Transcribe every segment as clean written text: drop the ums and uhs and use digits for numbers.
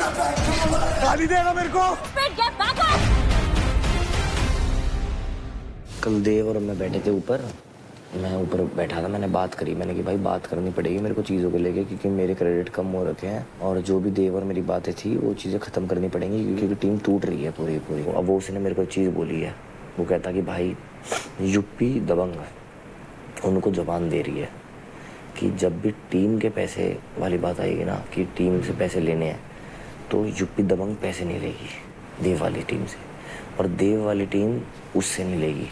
गाली देगा मेरे को। कल देव और मैं बैठे थे ऊपर, मैं ऊपर बैठा था, मैंने बात करी, मैंने कि भाई बात करनी पड़ेगी मेरे को चीज़ों को लेके, क्योंकि मेरे क्रेडिट कम हो रखे हैं और जो भी देव और मेरी बातें थी वो चीज़ें ख़त्म करनी पड़ेंगी, क्योंकि टीम टूट रही है पूरी पूरी। अब वो उसने मेरे को चीज़ बोली है, वो कहता कि भाई यूपी दबंग उनको जबान दे रही है कि जब भी टीम के पैसे वाली बात आएगी ना, कि टीम से पैसे लेने हैं, तो यूपी दबंग पैसे नहीं लेगी देव वाली टीम से, और देव वाली टीम उससे नहीं लेगी।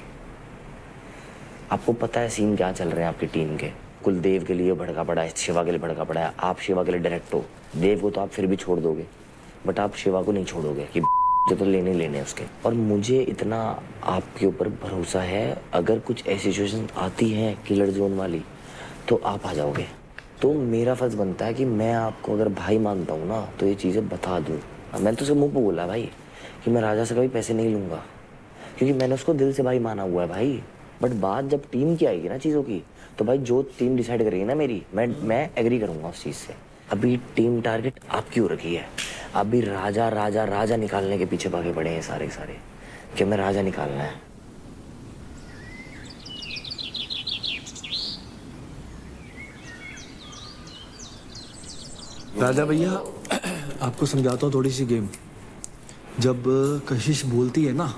आपको पता है सीन क्या चल रहे हैं आपकी टीम के? कुलदेव के लिए भड़का पड़ा है, शिवा के लिए भड़का पड़ा है, आप शिवा के लिए डायरेक्ट हो। देव को तो आप फिर भी छोड़ दोगे, बट आप शिवा को नहीं छोड़ोगे कि जो तो लेने लेने उसके। और मुझे इतना आपके ऊपर भरोसा है, अगर कुछ ऐसी सिचुएशन आती है किलर जोन वाली तो आप आ जाओगे। तो मेरा फर्ज बनता है कि मैं आपको अगर भाई मानता हूँ ना, तो ये चीज़ें बता दूँ। मैंने तो उसे मुँह पे बोला भाई कि मैं राजा से कभी पैसे नहीं लूँगा, क्योंकि मैंने उसको दिल से भाई माना हुआ है भाई। बट बात जब टीम की आएगी ना चीज़ों की, तो भाई जो टीम डिसाइड करेगी ना मेरी, मैं एग्री करूँगा उस चीज़ से। अभी टीम टारगेट आपकी हो रखी है, अभी राजा राजा राजा निकालने के पीछे भागे पड़े हैं सारे सारे, कि हमें राजा निकालना है। राजा भैया, आपको समझाता हूँ थोड़ी सी गेम। जब कशिश बोलती है ना,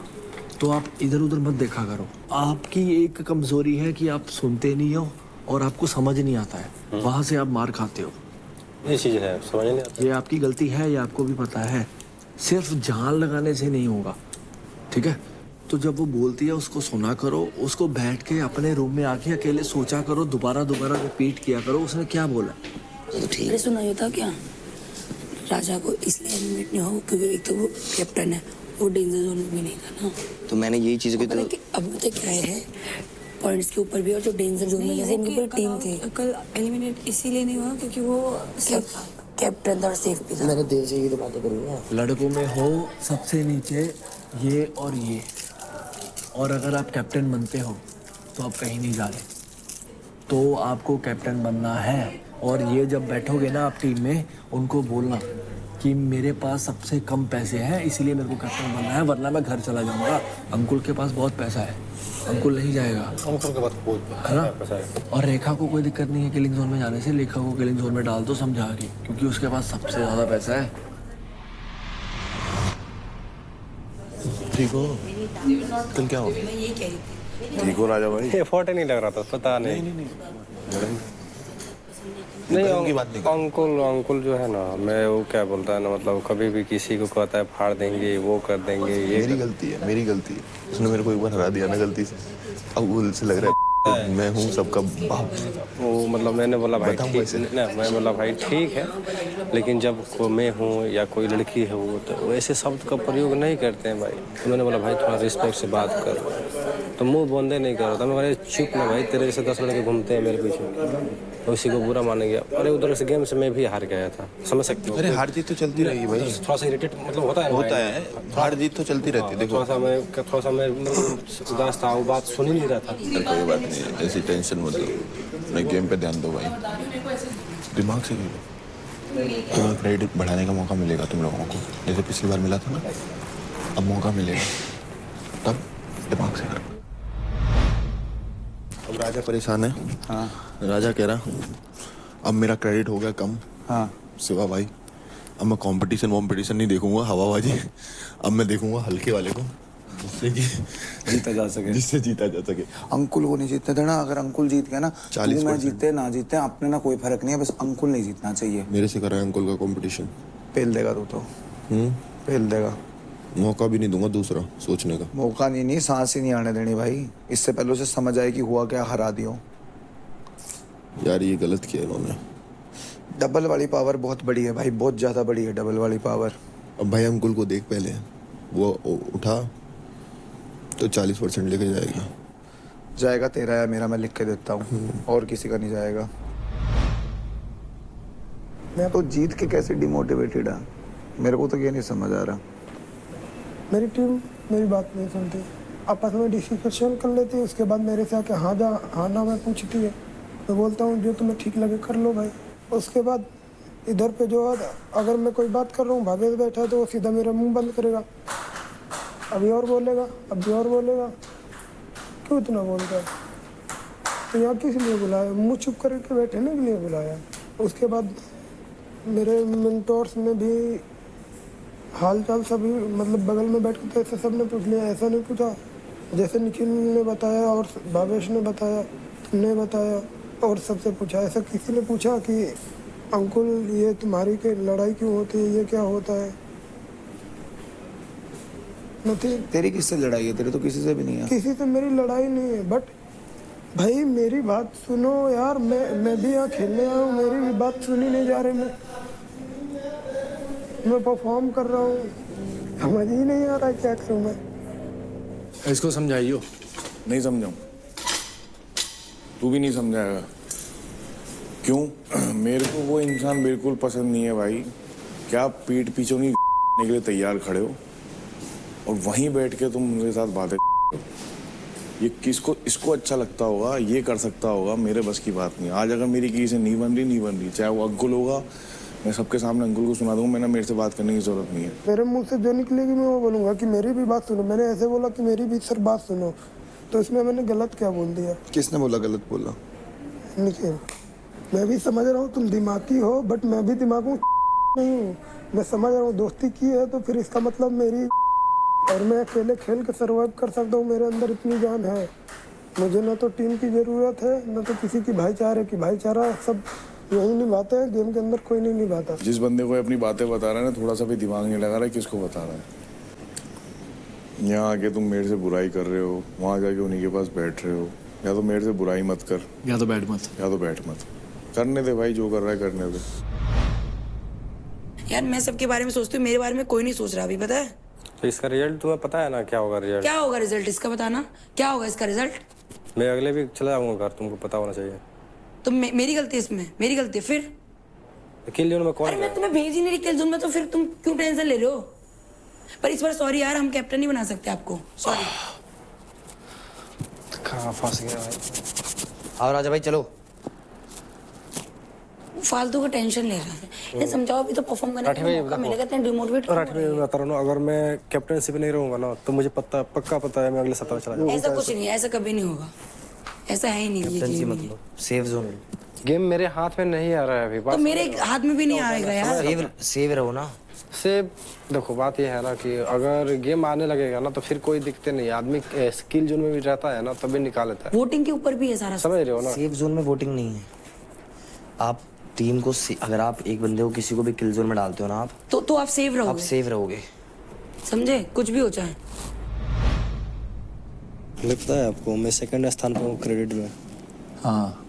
तो आप इधर उधर मत देखा करो। आपकी एक कमजोरी है कि आप सुनते नहीं हो और आपको समझ नहीं आता है, वहां से आप मार खाते हो। ये चीज है, समझ नहीं आता। ये आपकी गलती है, ये आपको भी पता है। सिर्फ जान लगाने से नहीं होगा, ठीक है? तो जब वो बोलती है उसको सुना करो, उसको बैठ के अपने रूम में आके अकेले सोचा करो, दोबारा दोबारा रिपीट किया करो उसने क्या बोला। तो ठीक है, सुना था क्या? राजा को इसलिए एलिमिनेट नहीं हो क्योंकि एक तो वो कैप्टन है, वो डेंजर जोन में भी नहीं था ना। तो मैंने यही चीज़ की, तो अब तो क्या है, पॉइंट्स के ऊपर भी और जो डेंजर जोन में जैसे इनकी पूरी टीम थी। कल एलिमिनेट इसीलिए नहीं हुआ क्योंकि वो कैप्टन था और सेफ भी था। मैंने देव से ये तो बातें करी ना। लड़कों में हो सबसे नीचे ये और ये, और अगर आप कैप्टन बनते हो तो आप कहीं नहीं जा रहे, तो आपको कैप्टन बनना है। और ये जब बैठोगे ना आप टीम में, उनको बोलना कि मेरे पास सबसे कम पैसे हैं इसलिए मेरे को कैप्टन बनना है, वरना मैं घर चला जाऊंगा। अंकुल के पास बहुत पैसा है, अंकुल नहीं जाएगा। अंकुल के पास बहुत है ना? पैसा है। और रेखा को कोई दिक्कत नहीं है किलिंग जोन में जाने से, रेखा को किलिंग जोन में डाल दो समझा के, क्योंकि उसके पास सबसे ज्यादा पैसा है। ठीक हो? कल क्या हो गया? मैं यही कह रही थी। ठीक हो राजा भाई? एफर्ट ही नहीं लग रहा था, पता नहीं। नहीं बात नहीं। अंकुल जो है ना, मैं वो क्या बोलता है ना, मतलब कभी भी किसी को कहता है फाड़ देंगे, वो कर देंगे। ये मेरी गलती है, मेरी गलती है। उसने मेरे को एक बार हरा दिया ना गलती से, अब वो से लग रहा है मैं हूँ सबका बाप। वो मतलब मैंने बोला भाई ठीक ना, मैं बोला भाई ठीक है, लेकिन जब मैं हूँ या कोई लड़की है वो, तो वैसे शब्द का प्रयोग नहीं करते हैं भाई। तो मैंने बोला भाई थोड़ा रिस्पेक्ट से बात कर, तो मुंह बंदे नहीं कर रहा था। मैं बोला चुप ना भाई, तेरे जैसे 10 लड़के घूमते हैं मेरे पीछे, तो उसी को बुरा माने गया। अरे उधर से गेम से मैं भी हार गया था, समझ सकते हो। अरे हार जीत तो चलती रहेगी भाई, थोड़ा सा इरिटेट मतलब होता है, हार जीत तो चलती रहती है। देखो थोड़ा सा मैं उदास था, वो बात सुन ही नहीं रहा था। कोई बात नहीं, ऐसी टेंशन मत लो, अपने गेम पे ध्यान दो भाई, दिमाग से खेलो। तुम्हें क्रेडिट बढ़ाने का मौका मिलेगा तुम लोगों को, जैसे पिछली बार मिला था ना, अब मौका मिलेगा, तब दिमाग से करो। अब राजा परेशान है। हाँ राजा कह रहा अब मेरा क्रेडिट हो गया कम। हाँ शिवा भाई, अब मैं कंपटीशन नहीं देखूंगा हवाबाजी, अब मैं देखूंगा हल्के वाले को, जिससे जीता जा सके। अंकुल को नहीं जीतने देना। अगर अंकुल जीत गया ना, 40% मैं जीते ना जीते अपने ना कोई फर्क नहीं है, बस अंकुल नहीं जीतना चाहिए। मेरे से कर रहा है अंकुल का कंपटीशन, पेल देगा तू तो, पेल देगा। मौका भी नहीं दूंगा दूसरा सोचने का। मौका नहीं, सांस ही नहीं आने देनी भाई। इससे पहले उसे समझ आए कि हुआ क्या, हरा दियो। यार ये गलत किया इन्होंने। डबल वाली पावर बहुत बड़ी है भाई, बहुत ज्यादा बड़ी है डबल वाली पावर। अब भाई अंकुल को देख, पहले वो उठा तो 40% लेके जाएगा। जाएगा तेरा या मेरा, मैं लिख के देता हूँ, और किसी का नहीं जाएगा। मैं तो जीत के कैसे डिमोटिवेटेड है, मेरे को तो ये नहीं समझ आ रहा। मेरी टीम मेरी बात नहीं सुनती, आपस में डिस्कशन कर लेती है, उसके बाद मेरे से आके हाँ ना मैं पूछती है, मैं बोलता हूँ जो तुम्हें ठीक लगे कर लो भाई। उसके बाद इधर पे जो है, अगर मैं कोई बात कर रहा हूँ भागे बैठा है तो वो सीधा मेरा मुंह बंद करेगा, अभी और बोलेगा, अभी और बोलेगा। क्यों इतना बोलता है? तो यहाँ किस लिए बुलाया? मुंह चुप करके बैठने के लिए बुलाया। उसके बाद मेरे मेंटोर्स ने भी हाल चाल सभी मतलब बगल में बैठ के तो ऐसे सब ने पूछ लिया, ऐसा नहीं पूछा जैसे निखिल ने बताया और भावेश ने बताया, तुमने बताया और सबसे पूछा। ऐसा किसी ने पूछा कि अंकुल ये तुम्हारी के लड़ाई क्यों होती है, ये क्या होता है? नहीं, तेरी किससे लड़ाई है? तेरे तो किसी से भी नहीं है। किसी से मेरी लड़ाई नहीं है, बट भाई मेरी बात सुनो यार। मैं भी यहाँ खेलने आया हूँ, मेरी भी बात सुनी नहीं जा रही। मैं परफॉर्म कर रहा हूँ, समझ ही नहीं आ रहा है क्या करूँ मैं। इसको समझाइयो। नहीं समझाऊं, तू भी नहीं समझाएगा। क्यों? मेरे को वो इंसान बिल्कुल पसंद नहीं है भाई। क्या पीठ पीछे नहीं के लिए तैयार खड़े हो और वहीं बैठ के तुम मेरे साथ बातें। ये किसको इसको अच्छा लगता होगा, ये कर सकता होगा, मेरे बस की बात नहीं। आज अगर मेरी किसी से नहीं बन रही, चाहे वो अंकुल होगा, मैं सबके सामने अंकुल को सुना दूंगा, मैंने मेरे से बात करने की जरूरत नहीं है। मेरे मुंह से जो निकलेगी मैं वो बोलूँगा कि मेरी भी बात सुनो। मैंने ऐसे बोला कि मेरी भी सर बात सुनो, तो इसमें मैंने गलत क्या बोल दिया? किसने बोला गलत बोला? निखिल, मैं भी समझ रहा हूँ तुम दिमागी हो, बट मैं भी दिमाग नहीं हूँ। मैं समझ रहा हूँ दोस्ती की है तो फिर इसका मतलब मेरी, और मैं अकेले खेल के सर्वाइव कर सकता हूँ। मेरे अंदर इतनी जान है, मुझे ना तो टीम की ज़रूरत है ना तो किसी की भाईचारे की। भाईचारा सब यही निभाते हैं, गेम के अंदर कोई नहीं निभाता। जिस बंदे को अपनी बातें बता रहा है ना, थोड़ा सा भी दिमाग नहीं लगा रहा है किसको बता रहा है। यहाँ आके तुम मेरे से बुराई कर रहे हो, वहाँ जाके उन्हीं के पास बैठ रहे हो। या तो मेरे से बुराई मत कर, या तो बैठ मत। या तो बैठ मत। करने दे भाई, जो कर रहा है करने दे। यार मैं सबके बारे में सोचती हूँ, मेरे बारे में कोई नहीं सोच रहा अभी, पता है? तो इसका रिजल्ट तुम्हें पता है ना क्या होगा रिजल्ट? क्या होगा रिजल्ट इसका, बताना क्या होगा इसका रिजल्ट? मैं अगले वीक चला जाऊंगा घर, तुमको पता होना चाहिए। तो मेरी गलती है इसमें, मेरी गलती है फिर? किल जोन में कौन अरे मैं तुम्हें भेज ही नहीं रही किल जोन में, तो फिर तुम क्यों टेंशन ले रहे हो? पर इस बार सॉरी यार, हम कैप्टन नहीं बना सकते आपको, सॉरी। कहाँ फंस गया भाई। आओ राजा भाई चलो। फालतू का टेंशन ले रहा है। ये समझाओ, अभी तो परफॉर्म करने का मौका मिलेगा, इतने डिमोटिवेट और मैं बता रहा हूँ, अगर मैं कैप्टनशिप नहीं रहूंगा ना तो मुझे पक्का पता है मैं अगले सप्ताह चला जाऊंगा। ऐसा कुछ नहीं है, ऐसा कभी नहीं होगा, ऐसा है ही नहीं। ये कैप्टनसी गेम मत में लो, सेफ जोन लो। गेम मेरे हाथ में नहीं आ रहा है अभी। तो मेरे हाथ में भी नहीं आएगा यार। सेव रहो ना। से देखो बात ये है ना कि अगर गेम आने लगेगा ना तो फिर कोई दिक्कत नहीं। आदमी स्किल जोन में भी रहता है ना तभी निकाल लेता है। वोटिंग के ऊपर भी है सारा, समझ रहे हो ना? सेफ जोन में वोटिंग नहीं है। आप टीम को अगर आप एक बंदे को किसी को भी किल जोन में डालते हो ना, आप तो आप सेव आप रहोगे, सेफ रहोगे। समझे? कुछ भी हो जाए। लगता है आपको मैं सेकंड स्थान पर हूँ क्रेडिट में? हाँ,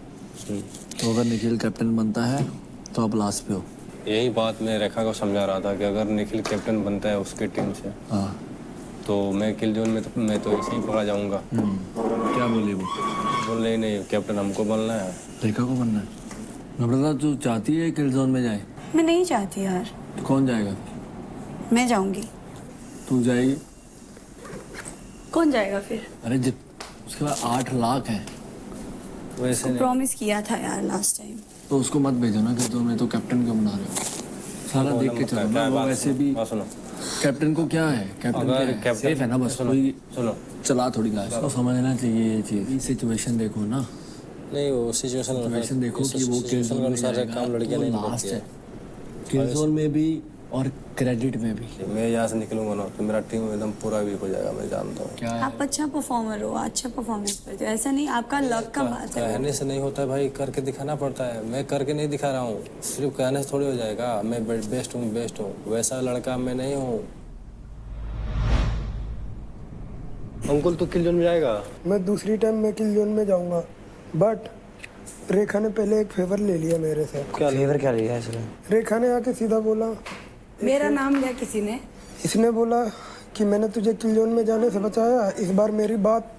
तो अगर निखिल कैप्टन बनता है तो आप लास्ट पे हो। यही बात मैं रेखा को समझा रहा था कि अगर निखिल कैप्टन बनता है उसकी टीम से, हाँ, तो मैं किल जोन में तो मैं तो ऐसे ही पकड़ा जाऊंगा। क्या बोले वो? बोल रही नहीं कैप्टन हमको बनना है। रेखा को बनना है? नम्रता तू चाहती है किल जोन में जाए? मैं नहीं चाहती यार। तो कौन जाएगा? मैं जाऊंगी। तू जाएगी? कौन जाएगा फिर? अरे जब उसके बाद 8 लाख है वैसे नहीं। प्रॉमिस किया था यार लास्ट टाइम। तो उसको मत भेजो ना कि तुम्हें तो कैप्टन क्यों बना रहे हो। सारा देख के चलो ना, वो वैसे भी सुनो, कैप्टन को क्या है, कैप्टन क्या है? सेफ है ना, बस कोई सुनो चला थोड़ी ना। इसको समझना चाहिए ये चीज। सिचुएशन देखो ना, नहीं वो सिचुएशन देखो कि वो किल जोन में सारे काम लड़कियां नहीं लास्ट करती है, किल जोन में भी और क्रेडिट में भी। मैं यहाँ से निकलूंगा ना तो मेरा टीम एकदम पूरा वीक हो जाएगा, मैं जानता हूँ। क्या है? आप अच्छा परफॉर्मर हो, अच्छा परफॉर्मेंस करते हो, ऐसा नहीं आपका लक का बात है। कहने से नहीं होता है भाई, करके दिखाना पड़ता है। मैं करके नहीं दिखा रहा हूँ, सिर्फ कहने से थोड़ी हो जाएगा। मैं बेस्ट हूँ, वैसा लड़का मैं नहीं हूँ। अंकुल तू किल जोन में जाएगा? मैं दूसरी टाइम मैं किल जोन में जाऊंगा, बट रेखा ने पहले एक फेवर ले लिया मेरे से। क्या फेवर क्या लिया इसने? रेखा ने आके सीधा बोला, मेरा नाम लिया किसी ने, इसने बोला कि मैंने तुझे किल जोन में जाने से बचाया, इस बार मेरी बात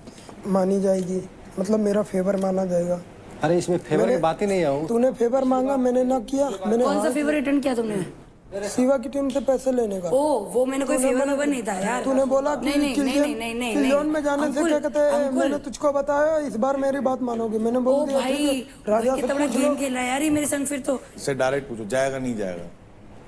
मानी जाएगी, मतलब मेरा फेवर माना जाएगा। अरे इसमें फेवर की बात ही नहीं है। तूने फेवर मांगा, मैंने ना किया। मैंने कौन सा फेवर रिटर्न किया तुमने? शिवा की टीम से पैसे लेने का। ओ वो मैंने कोई फेवर वेवर नहीं था यार। तूने बोला कि नहीं किल जोन में जाने से क्या कहते हैं, मैंने तुझको बताया इस बार मेरी बात मानोगी। मैंने ओ बोल दिया भाई ठीक है, राजा से कितना बड़ा पूछ लो। गेम खेला यार ये मेरे संग फिर तो। से डायरेक्ट पूछो जाएगा नहीं जाएगा।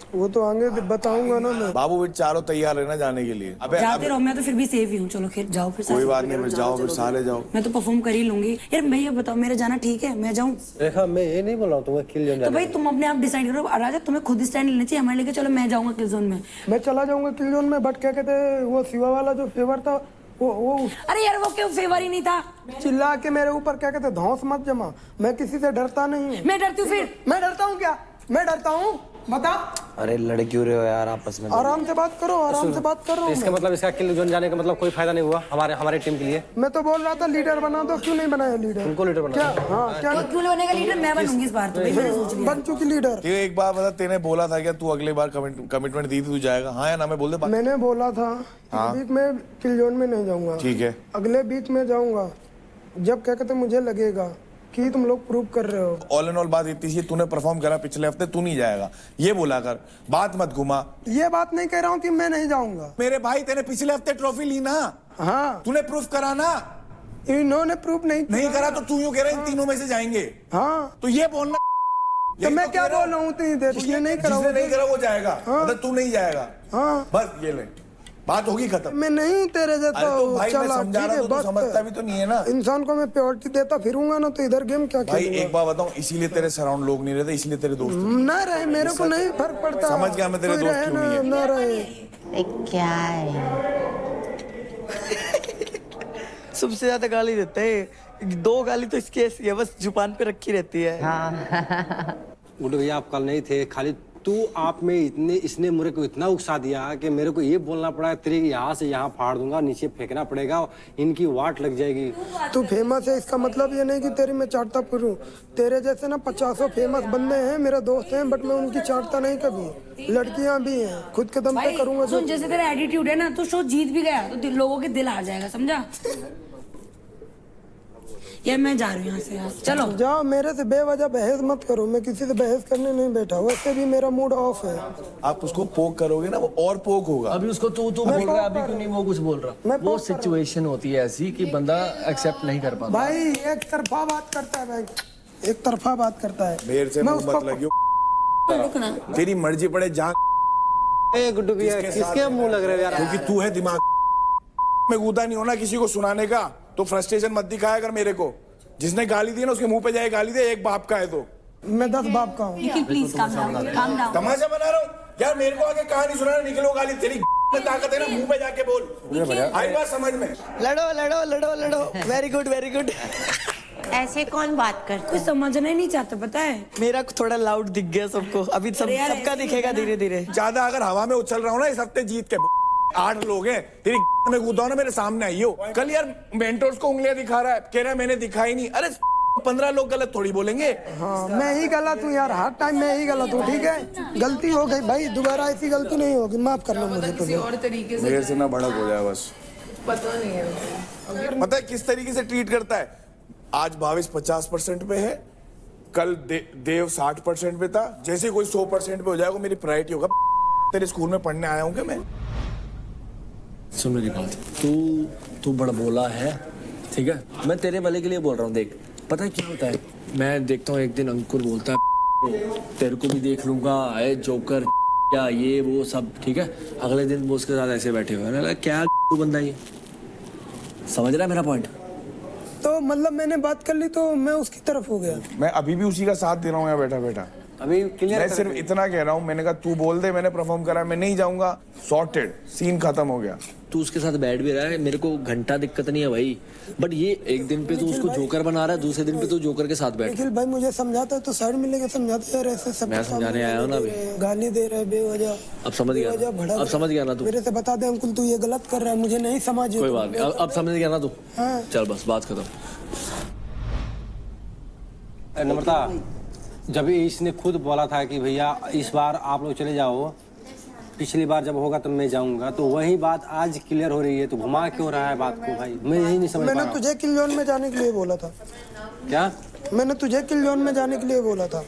वो तो आगे बताऊंगा ना मैं। बाबू भी चारों तैयार रहना जाने के लिए। अबे जाते रहो, मैं तो फिर भी सेफ ही हूँ। चलो फिर जाओ फिर कोई बात नहीं, फिर जाओ फिर साले जाओ। मैं तो परफॉर्म कर ही लूंगी यार। भैया बताओ मेरा जाना ठीक है, मैं जाऊँ? रेखा मैं ये नहीं बोल रहा हूँ तुम्हें किल जोन तो भाई तुम अपने आप डिसाइड करो। राजा तुम्हें खुद स्टैंड लेना चाहिए हमारे लेके। चलो मैं जाऊंगा किल जोन में। मैं चला जाऊंगा किल जोन में, बट क्या कहते हैं वो शिवा वाला जो फेवर था वो अरे यार वो क्यों फेवर ही नहीं था? चिल्ला के मेरे ऊपर क्या कहते हैं धौंस मत जमा। मैं किसी से डरता नहीं हूँ। मैं डरती हूँ फिर? मैं डरता हूँ क्या? मैं डरता हूँ? बता। अरे लड़ क्यों रहे हो यार आपस में? आराम से बात करो, आराम से बात कर रहा हूँ इसका मतलब इसका किल जोन जाने का मतलब कोई फायदा नहीं हुआ हमारे टीम के लिए। मैं तो बोल रहा था लीडर बना दो, क्यों नहीं बनाया लीडर? उनको लीडर बना क्या? हाँ क्या? क्यों बनेगा लीडर? मैं बनूंगी इस बार तो भाई, मैंने सोच लिया। बन चुकी लीडर। ये एक बार बता, तेने बोला था क्या तू अगली बार कमिटमेंट दी थी तू जाएगा? हाँ या ना? मैं बोल दे। मैंने बोला था इस वीक में किल जोन में नहीं जाऊंगा। ठीक है, अगले वीक में जाऊंगा जब क्या कहते मुझे लगेगा कि तुम लोग प्रूव कर रहे हो। ऑल एंड ऑल बात इतनी सी, तूने परफॉर्म करा पिछले हफ्ते, तू नहीं जाएगा ये बोला कर, बात मत घुमा। ये बात नहीं कह रहा हूँ कि मैं नहीं जाऊंगा। मेरे भाई तेने पिछले हफ्ते ट्रॉफी ली ना, हाँ तूने प्रूफ करा ना। इन्होंने प्रूफ नहीं नहीं करा तो तू यूं कह रहा है इन तीनों में से जाएंगे। हाँ तो ये बोलना। तो मैं क्या बोल रहा हूँ इतनी देर? ये नहीं करा जिसने नहीं करा वो जाएगा, हाँ। मतलब तू नहीं जाएगा। हाँ बस ये ले, बात होगी खत्म। मैं नहीं हूँ तेरे जैसा। अरे तो भाई मैं चला, समझा ठीक रहा है, हूँ, तू बस। समझता भी तो नहीं है ना। इंसान को मैं प्योरिटी देता फिरूंगा ना तो इधर गेम क्या भाई खेलूंगा? एक बात बताऊं, इसीलिए तेरे सराउंड लोग नहीं रहते, इसलिए तेरे दोस्त ना रहे मेरे को नहीं फर्क पड़ता। समझ गया मैं तेरे कोई दोस्त रहे क्यों ना, नहीं है। ना रहे। क्या है? सबसे ज्यादा गाली देते हैं। 2 गाली तो इसकी ऐसी है, बस जुबान पे रखी रहती है। गुड्डू भैया आप कल नहीं थे, खाली तू आप में इसने मेरे को इतना उकसा दिया कि मेरे को ये बोलना पड़ा तेरे यहाँ से यहाँ फाड़ दूंगा, नीचे फेंकना पड़ेगा, इनकी वाट लग जाएगी। तू फेमस है इसका मतलब ये नहीं कि तेरी मैं चाटता फिरूं। तेरे जैसे ना 50 फेमस बंदे हैं मेरे दोस्त हैं, बट मैं उनकी चाटता नहीं कभी। लड़कियां भी हैं, खुद के दम पे करूंगा। सुन जैसे तेरा एटीट्यूड है ना तो शो जीत भी गया तो लोगों के दिल हार जाएगा, समझा? यार मैं जा रही हूँ यहाँ से यार। चलो जाओ, मेरे से बेवजह बहस मत करो। मैं किसी से बहस करने नहीं बैठा, वैसे भी मेरा मूड ऑफ है। आप उसको पोक करोगे ना वो और पोक होगा। अभी उसको तू बोल रहा है, अभी क्यों नहीं वो कुछ बोल रहा? वो सिचुएशन होती है ऐसी कि बंदा एक्सेप्ट नहीं कर पाता। भाई एक तरफा बात करता है, भाई एक तरफा बात करता है। मेरे से मैं मुंह मत लगियो, रुकना। तेरी मर्जी पड़े जहाँ। ए गुड्डू भैया किसके मुंह लग रहे हो यार? क्योंकि तू है दिमाग में कूदा नहीं होना किसी को सुनाने का, तो फ्रस्ट्रेशन मत दिखाया कर मेरे को। जिसने गाली दी ना उसके मुंह पे जाए गाली दे, एक बाप का है तो। मैं 10 बाप का हूँ। Nikhil please calm down. तमाशा बना रहा हूँ यार, मेरे को आगे कहानी सुनाना, निकलो गाली तेरी में ताकत है ना, मुंह पे जाके बोल। आई बात समझ में? लड़ो लड़ो लड़ो लड़ो। Very good very good. ऐसे कौन बात करता कुछ समझना ही नहीं चाहता, पता है? मेरा थोड़ा लाउड दिख गया सबको, अभी सबका दिखेगा धीरे धीरे। ज्यादा अगर हवा में उछल रहा हूँ ना इस हफ्ते जीत के 8 लोग हैं, तेरी में कूदा हो ना मेरे सामने आई हो। कल यार मेंटोर्स को उंगलियां दिखा रहा है, कह रहा है मैंने दिखाई नहीं। अरे 15 लोग गलत थोड़ी बोलेंगे। हाँ मैं ही गलत हूँ यार, हर टाइम मैं ही गलत हूँ। ठीक है गलती हो गई भाई, दोबारा ऐसी गलती नहीं होगी, माफ कर लो मुझे। तो मेरे से ना भड़क हो जाए बस। पता नहीं है, पता है किस तरीके से ट्रीट करता है। आज भावेश 50% पे है, कल देव 60% पे था। जैसे कोई 100% पे हो जाएगा मेरी प्रायोरिटी होगा। तेरे स्कूल में पढ़ने आया हूँ क्या मैं? सुन मेरी बात, तू बड़ा बोला है, ठीक है? मैं तेरे भले के लिए बोल रहा हूँ। देख पता है क्या होता है, मैं देखता हूँ एक दिन अंकुर बोलता है तेरे को भी देख लूंगा, ए जोकर क्या ये वो सब, ठीक है? अगले दिन वो उसके साथ ऐसे बैठे हुए हैं, क्या बंदा ये, समझ रहा है मेरा पॉइंट? तो मतलब मैंने बात कर ली तो मैं उसकी तरफ हो गया। मैं अभी भी उसी का साथ दे रहा हूँ यहाँ बैठा बैठा। अभी क्लियर मैं सिर्फ इतना कह रहा हूँ, मैंने कहा तू बोल दे, मैंने परफॉर्म करा, मैं नहीं जाऊंगा, सॉर्टेड, सीन खत्म हो गया। तू उसके साथ बैठ भी रहा है, मेरे को घंटा दिक्कत नहीं है भाई, बट ये एक दिन पे तू उसको जोकर बना रहा है, दूसरे दिन पे तू जोकर के साथ बैठ। निखिल भाई मुझे समझाता है तो साइड में लेके समझाता है, ऐसे सब मैं समझाने आया हूँ ना अभी। गाली दे रहा है बेवजह। अब समझ गया ना? अब समझ गया ना तू? मेरे से बता दे अंकुल तू ये गलत कर रहा है, मुझे नहीं समझ। कोई बात नहीं, अब समझ गया ना तू? हाँ। चल बस बात खत्म। नम्रता, जब इसने खुद बोला था कि भैया इस बार आप लोग चले जाओ, पिछली बार जब होगा तब मैं जाऊंगा, तो वही बात आज क्लियर हो रही है, तो घुमा क्यों रहा है बात को भाई? मैं यही नहीं समझ पा रहा मैंने तुझे किल जोन में जाने के लिए बोला था। क्या? मैंने तुझे किल जोन में जाने के लिए बोला था,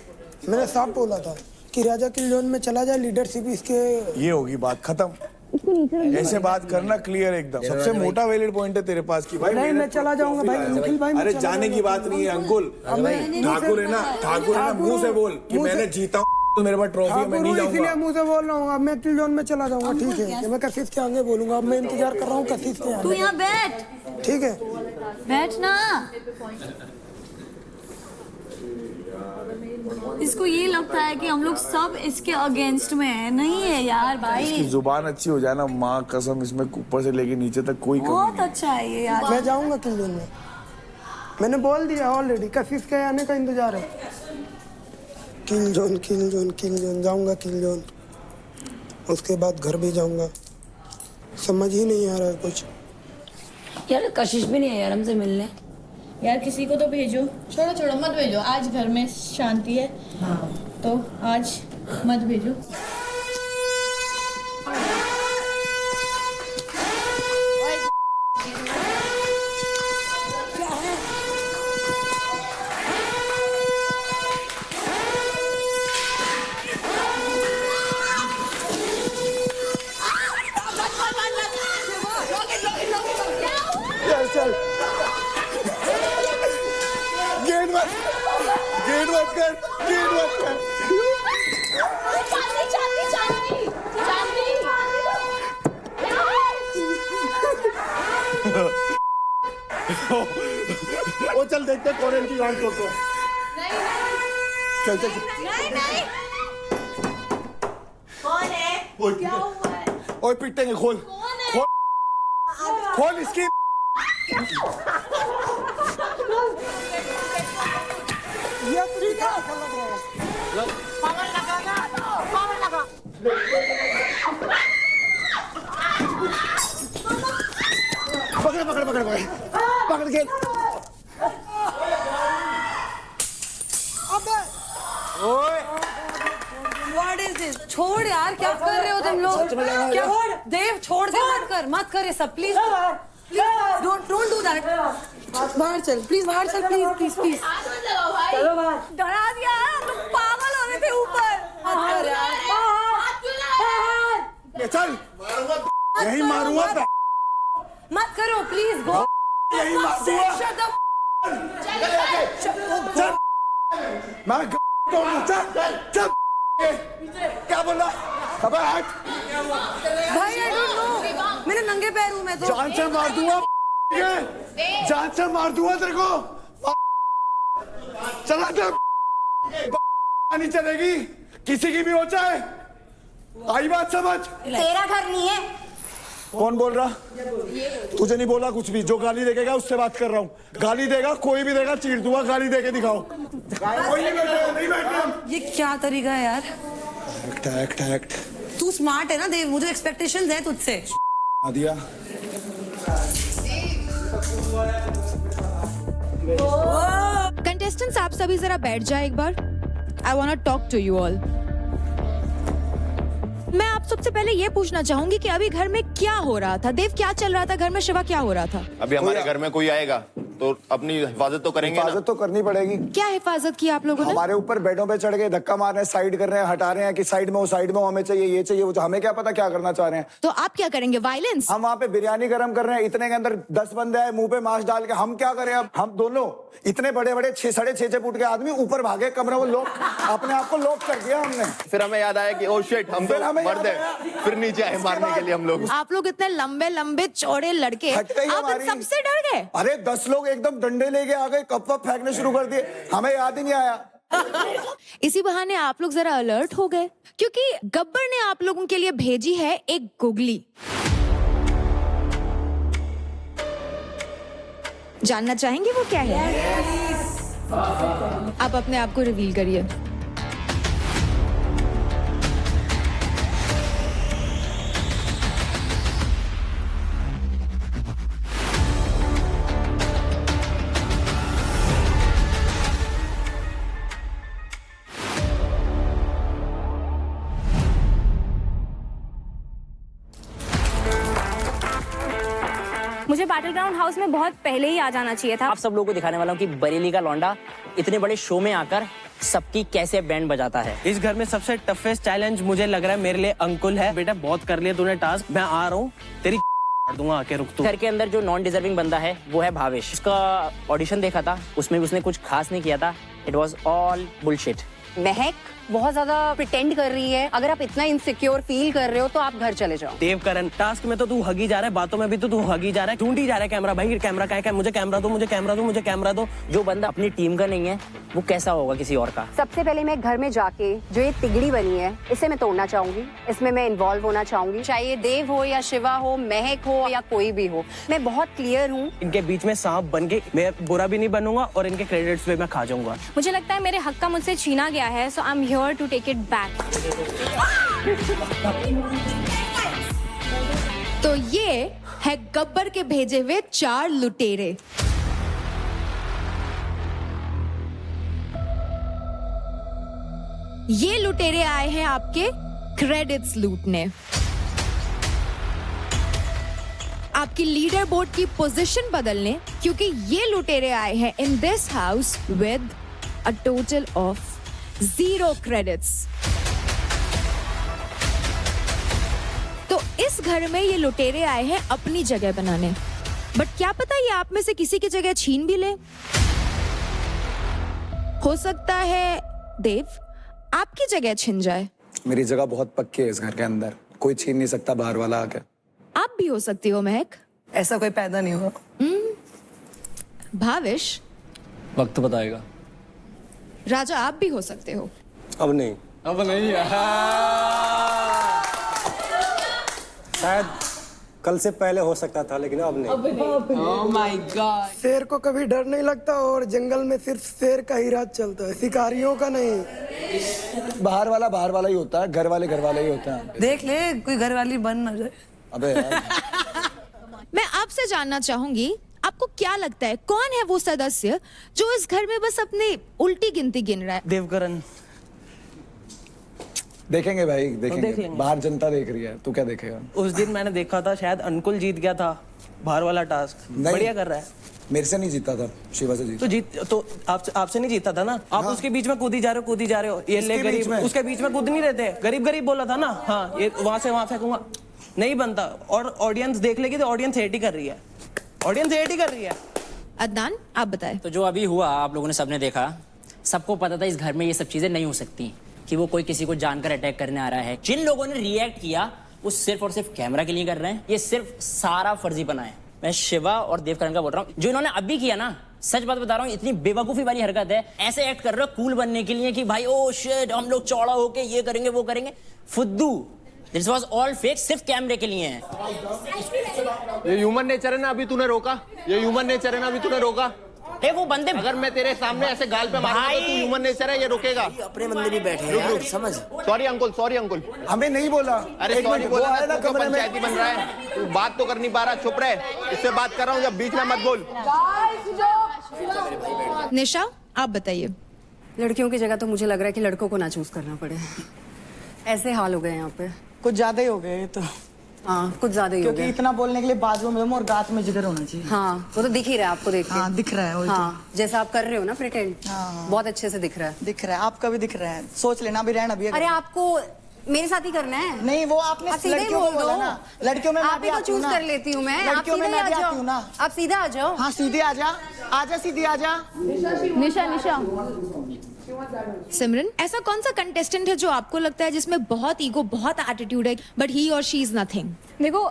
मैंने साफ बोला था कि राजा किल जोन में चला जाए, लीडरशिप इसके। ये होगी बात खत्म। ऐसे बात करना क्लियर एकदम। सबसे मोटा वैलिड पॉइंट है तेरे पास कि भाई नहीं, मैं चला जाऊंगा भाई, निखिल भाई। मैं अरे चला जाने की बात नहीं है अंकुल। ठाकुर है ना, मुंह से बोल कि मैंने जीता हूँ, मेरे पास ट्रॉफी है, मैं नहीं इसीलिए जाऊंगा। मुंह से बोल रहा हूँ। अब मैं किल जोन में चला जाऊंगा, ठीक है? मैं कशिश के आगे बोलूंगा। अब मैं इंतजार कर रहा हूँ कशिश के तू आगे, यहाँ बैठ, ठीक है? बैठना। इसको ये लगता है कि हम लोग सब इसके अगेंस्ट में है। नहीं है यार भाई, इसकी जुबान अच्छी हो जाए ना, माँ कसम, इसमें ऊपर से लेके नीचे तक कोई कमी बहुत नहीं। अच्छा है ये यार। मैं जाऊंगा किल जोन में, मैंने बोल दिया ऑलरेडी। कशिश के आने का इंतजार है। किल जोन, किल जोन, किल जोन, जाऊंगा किल जोन। उसके बाद घर भी जाऊंगा। समझ ही नहीं आ रहा है कुछ। यार कशिश भी नहीं है यार हमसे मिलने। यार किसी को तो भेजो। छोड़ो छोड़ो मत भेजो, आज घर में शांति है। तो आज मत भेजो। चल गेट मत कर, गेट मत कर। ओ चल देखते कौन है इनकी गांड तोड़ते हैं। चल चल नहीं कौन है? क्या हुआ है? ओए पिटेंगे, खोल खोल खोल इसकी। ये तरीका अच्छा लग रहा है। पकड़ पकड़ पकड़ पकड़ पकड़ के। What is this? छोड़ यार, क्या कर रहे हो तुम लोग? क्या देव, छोड़ दे, मत कर ये सब, प्लीज डोंट डू दैट। बाहर चल प्लीज, बाहर चल प्लीज। चलो बाहर। डरा दिया, तुम पागल हो रहे थे ऊपर। मत कर यार, ये चल, यही मारूंगा। मत करो प्लीज, गो। यही मारूंगा। चल मैं चल। क्या बोल रहा? अबे हट भाई, आई डोंट नो, मेरे नंगे पैर हूँ मैं तो। जान से मार दूंगा, जान से मार दूंगा तेरे को। चला दे, नहीं चलेगी, किसी की भी हो जाए। आई बात समझ? तेरा घर नहीं है। कौन बोल रहा? तुझे नहीं बोला कुछ भी। जो गाली देगा उससे बात कर रहा हूँ। गाली देगा, कोई भी देगा, चीर दूंगा। गाली देके दिखाओ। कोई नहीं बैठे, नहीं बैठे। ये क्या तरीका है यार? एक्ट तू स्मार्ट है ना देव, मुझे एक्सपेक्टेशंस है तुझसे। आ दिया। कंटेस्टेंट्स आप सभी जरा बैठ जाए एक बार। I want to talk to you all. मैं आप सबसे पहले ये पूछना चाहूंगी कि अभी घर में क्या हो रहा था? देव, क्या चल रहा था घर में? शिवा, क्या हो रहा था? अभी हमारे घर में कोई आएगा तो अपनी हिफाजत तो करेंगे ना? हिफाजत तो करनी पड़ेगी। क्या हिफाजत की आप लोगों ने? हमारे ऊपर बेडों पे चढ़ के धक्का मार रहे हैं, साइड कर रहे हैं, हटा रहे हैं कि साइड में हो, हमें चाहिए, ये चाहिए, वो। हमें क्या पता क्या करना चाह रहे हैं। तो आप क्या करेंगे? वायलेंस? हम वहाँ पे बिरयानी गर्म कर रहे हैं, इतने के अंदर 10 बंदे आए, मुंह पे मांस डाल के। हम क्या करें अब? हम दोनों इतने बड़े बड़े 6.5 फुट के आदमी ऊपर भागे, कमरे में लॉक, अपने आप को लॉक कर दिया हमने। फिर हमें याद आया कि ओ शिट, हम तो मर्द हैं। फिर नीचे आए मारने के लिए हम लोग। आप लोग इतने लंबे लंबे चौड़े लड़के, आप इन सबसे डर गए? अरे 10 लोग एकदम डंडे लेके आ गए, कप वप फेंकने शुरू कर दिए, हमें याद ही नहीं आया। इसी बहाने आप लोग जरा अलर्ट हो गए, क्योंकि गब्बर ने आप लोगों के लिए भेजी है एक गुगली। जानना चाहेंगे वो क्या है? आप अपने आप को रिवील करिए। मुझे बैटल ग्राउंड हाउस में बहुत पहले ही आ जाना चाहिए था। आप सब लोगों को दिखाने वाला हूँ कि बरेली का लौंडा इतने बड़े शो में आकर सबकी कैसे बैंड बजाता है। इस घर में सबसे टफेस्ट चैलेंज मुझे लग रहा है मेरे लिए अंकुल है। बेटा बहुत कर लिया तूने टास्क, मैं आ रहा हूँ, तेरी दूंगा आके, रुक तू। घर के अंदर जो नॉन डिजर्विंग बंदा है वो है भावेश। उसका ऑडिशन देखा था, उसमें भी उसने कुछ खास नहीं किया था। It was all bullshit. महक बहुत ज्यादा प्रिटेंड कर रही है। अगर आप इतना इनसिक्योर फील कर रहे हो तो आप घर चले जाओ। देवकरण, टास्क में तो तू हगी जा रहा है, बातों में भी तो तू हगी जा रहा है, ढूंढी जा रहा है कैमरा। भाई कैमरा क्या है, मुझे कैमरा दो, मुझे कैमरा दो, मुझे कैमरा दो। जो बंदा अपनी टीम का नहीं है वो कैसा होगा किसी और का। सबसे पहले मैं घर में जाके जो ये तिगड़ी बनी है इसे मैं तोड़ना चाहूंगी। इसमें मैं इन्वॉल्व होना चाहूंगी, चाहे ये देव हो या शिवा हो, महक हो या कोई भी हो। मैं बहुत क्लियर हूँ। इनके बीच में सांप बन के मैं बुरा भी नहीं बनूंगा और इनके क्रेडिट्स पे मैं खा जाऊंगा। मुझे लगता है मेरे हक का मुझसे छीना गया है, so I am here to take it back. तो ये है गब्बर के भेजे हुए 4 लुटेरे। ये लुटेरे आए हैं आपके क्रेडिट्स लूटने। आपकी लीडर बोर्ड की पोजीशन बदलने, क्योंकि ये लुटेरे आए हैं in this house with a total of 0 credits. तो इस घर में ये लुटेरे आए हैं अपनी जगह बनाने, बट क्या पता ये आप में से किसी की जगह छीन भी ले। हो सकता है देव आपकी जगह छिन जाए। मेरी जगह बहुत पक्की है इस घर के अंदर, कोई छीन नहीं सकता बाहर वाला आके। आप भी हो सकती हो महक। ऐसा कोई पैदा नहीं हुआ। भाविश, वक्त बताएगा। राजा आप भी हो सकते हो। अब नहीं, अब नहीं। शायद कल से पहले हो सकता था, लेकिन अब नहीं। Oh my God. शेर को कभी डर नहीं लगता और जंगल में सिर्फ शेर का ही राज चलता है, शिकारियों का नहीं। बाहर वाला ही होता है, घर वाले ही होते हैं। देख ले कोई घर वाली बन ना जाए। अबे यार। मैं आपसे जानना चाहूंगी, आपको क्या लगता है कौन है वो सदस्य जो इस घर में बस अपनी उल्टी गिनती गिन रहा है? देवकरण। देखेंगे भाई, देखेंगे। देख लेंगे। बाहर जनता देख रही है, तू क्या देखेगा? उस दिन मैंने देखा था शायद अंकुल जीत गया था बाहर वाला टास्क। नहीं। बढ़िया कर रहा है। मेरे से नहीं जीता था, शिवा से जीता। तो आपसे नहीं जीता था ना। आप हाँ। उसके बीच में कूदी जा रहे हो। ये ले गरीब, उसके बीच में कूद नहीं रहते। गरीब बोला था ना। हाँ, ये वहां से वहां फेंकूंगा, नहीं बनता। और ऑडियंस देख लेगी तो ऑडियंस हेट ही कर रही है। अदनान आप बताएं। तो जो अभी हुआ आप लोगों ने सबने देखा, सबको पता था इस घर में ये सब चीजें नहीं हो सकती कि वो कोई किसी को जानकर अटैक करने आ रहा है। जिन लोगों ने रिएक्ट किया वो सिर्फ और सिर्फ कैमरा के लिए कर रहे हैं। ये सिर्फ सारा फर्जीपना है। मैं शिवा और देवकरण का बोल रहा हूँ। जो इन्होंने अभी किया ना, सच बात बता रहा हूँ, इतनी बेवकूफी वाली हरकत है। ऐसे एक्ट कर रहे हो कूल बनने के लिए कि भाई ओ शिट हम लोग चौड़ा होके ये करेंगे वो करेंगे। फुद्दू, दिस वाज ऑल फेक, सिर्फ कैमरे के लिए है। ये ह्यूमन नेचर है ना, अभी तूने रोका। ए वो बंदे, अगर मैं तेरे सामने ऐसे गाल पे मारूंगा तो तू ह्यूमन नेचर है, ये रुकेगा। अपने बंदे भी बैठे हैं यार, समझ। सॉरी अंकुल। हमें नहीं बोला। अरे सॉरी बोला ना, तू क्यों पंचायती बन रहा है? तू बात तो कर नहीं पा रहा, चुप रहे। इससे बात कर रहा हूँ, जब बीच में मत बोल। निशा आप बताइए। लड़कियों की जगह तो मुझे लग रहा है कि लड़कों को ना चूज करना पड़े। ऐसे हाल हो गए यहाँ पे। कुछ ज्यादा ही हो गए तो। हाँ कुछ ज्यादा ही हो क्योंकि गया। इतना बोलने के लिए बाजुओं में और गात में जिगर होना चाहिए। हाँ वो तो दिख ही रहा है आपको देख के। हाँ दिख रहा है। वही हाँ जैसा आप कर रहे हो ना प्रिटेंड, हाँ। बहुत अच्छे से दिख रहा है। दिख रहा है, आपका भी दिख रहा है। सोच लेना अभी रहना भी। अरे आपको मेरे साथ ही करना है। नहीं वो आपने आप सीधे लड़कियों बोल को बोला ना। लड़कियों में आप ही को चूज कर लेती हूँ मैं। लड़कियों में मैं भी आती हूँ ना। आप सीधा आ जाओ। हाँ सीधे आजा सीधी आजा। निशा सिमरन, ऐसा कौन सा कंटेस्टेंट है जो आपको लगता है जिसमें बहुत ईगो, बहुत एटीट्यूड है, बट ही और शी इज नथिंग? देखो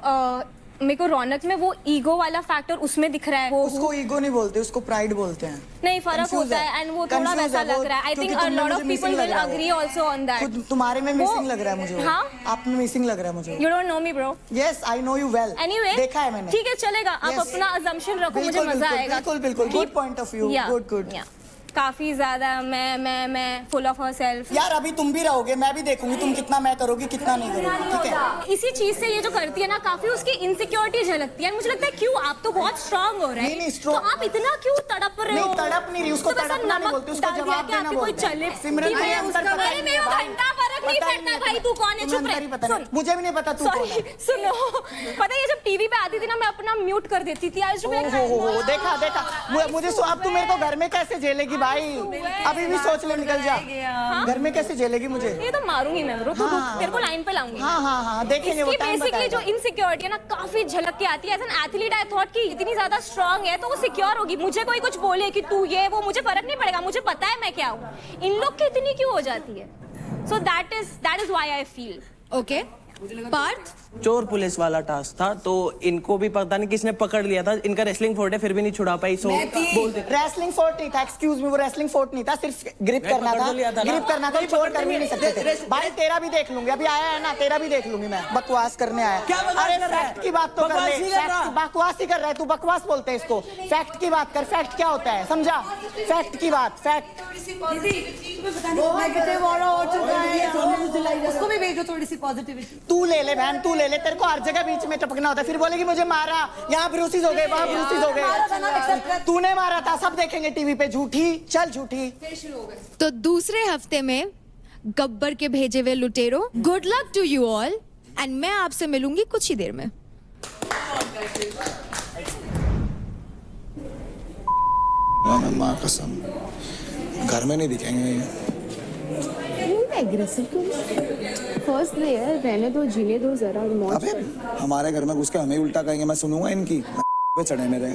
मेरे को रौनक में वो ईगो वाला फैक्टर उसमें दिख रहा है। वो उसको ईगो नहीं बोलते, उसको प्राइड बोलते हैं। नहीं फर्क Confuse होता है एंड वो थोड़ा Confuse वैसा है वो, लग रहा है। आई क्योंकि think a lot of people will agree also on that. खुद तुम्हारे में मिसिंग लग रहा है मुझे। हाँ आप में मिसिंग लग रहा है मुझे। You don't know me bro. Yes I know you well. Anyway देखा है मैंने। ठीक है चलेगा। आप Yes. अपना अजम्पशन रखो, मुझे मजा आएगा। बिल्कुल good point of view. Good काफी ज्यादा मैं फुल ऑफ हरसेल्फ। यार अभी तुम भी रहोगे, मैं भी देखूंगी तुम कितना मैं करोगी कितना नहीं करोगी। ठीक है, इसी चीज से ये जो करती है ना, काफी उसकी इनसिक्योरिटी झलकती है। मुझे लगता है क्यों आप तो बहुत स्ट्रांग हो रहे हैं। नहीं, तो आप इतना क्यों तड़प रहे हो? नहीं तड़प नहीं रही, उसको तो बस तड़पना नहीं नमक बोलते, उसको डाल दिया जवाब कि देना आपके कोई बोलते हैं। चले सिमरन कि भाई मैं अंतर उसका पता बारे में नहीं है भाई। घंटा भर फर्क नहीं पड़ता भाई तू कौन है, चुप रह। मुझे भी नहीं पता तू कौन है। सुनो, पता है ये जब टीवी पे आती थी ना, मैं अपना म्यूट कर देती थी। आज देखा मुझे अब तू मेरे को घर में कैसे झेलेगी भाई, अभी भी सोच ले, निकल जा। घर में कैसे झेलेगी मुझे? ये तो मारूंगी मैं, तेरे को लाइन पे लाऊंगी। हाँ देखेंगे वो टाइम बताएगा। बेसिकली जो इनसिक्योरिटी है ना, काफी झलक के आती है। As an athlete I thought कि इतनी ज्यादा स्ट्रांग है तो वो सिक्योर होगी। मुझे कोई कुछ बोले कि तू ये वो, मुझे फर्क नहीं पड़ेगा, मुझे पता है मैं क्या हूँ। इन लोग की इतनी क्यों हो जाती है? So that is why I feel. Okay Parth, चोर पुलिस वाला टास्क था, तो इनको भी पता नहीं किसने पकड़ लिया था। इनका रेसलिंग फोर्ट है, फिर भी नहीं छुड़ा पाई। सो बोल दे रेसलिंग फोर्ट नहीं था, एक्सक्यूज मी, वो रेसलिंग फोर्ट नहीं था, सिर्फ ग्रिप करना था। ग्रिप करना था, चोर कर भी नहीं सकते थे। भाई तेरा भी देख लूंगी, अभी आया है ना, तेरा भी देख लूंगी मैं। बकवास करने आया। अरे फैक्ट की बात तो कर ले। बकवास ही कर रहा है तू, बकवास बोलते हैं इसको। फैक्ट की बात कर, फैक्ट क्या होता है समझा? फैक्ट की बात, फैक्ट। उसको भी भेजो थोड़ी सी पॉजिटिविटी। तू ले ले बहन, तू ले ले, तेरे को हर जगह बीच में टपकना होता है। फिर बोलेगी मुझे मारा, यहाँ ब्रूसीज हो गए, वहाँ ब्रूसीज हो गए। तूने मारा था, सब देखेंगे टीवी पे। झूठी, चल झूठी। तो दूसरे हफ्ते में गब्बर के भेजे हुए लुटेरो, good luck to you all and मैं आपसे मिलूंगी कुछ ही देर में। माँ कसम, घर में नहीं दिखेंगे। एग्रेसिव फर्स्ट डे है, रहने दो, जीने दो जरा। अबे हमारे घर में घुस के हमें उल्टा कहेंगे, मैं सुनूंगा इनकी। पे चढ़े मेरे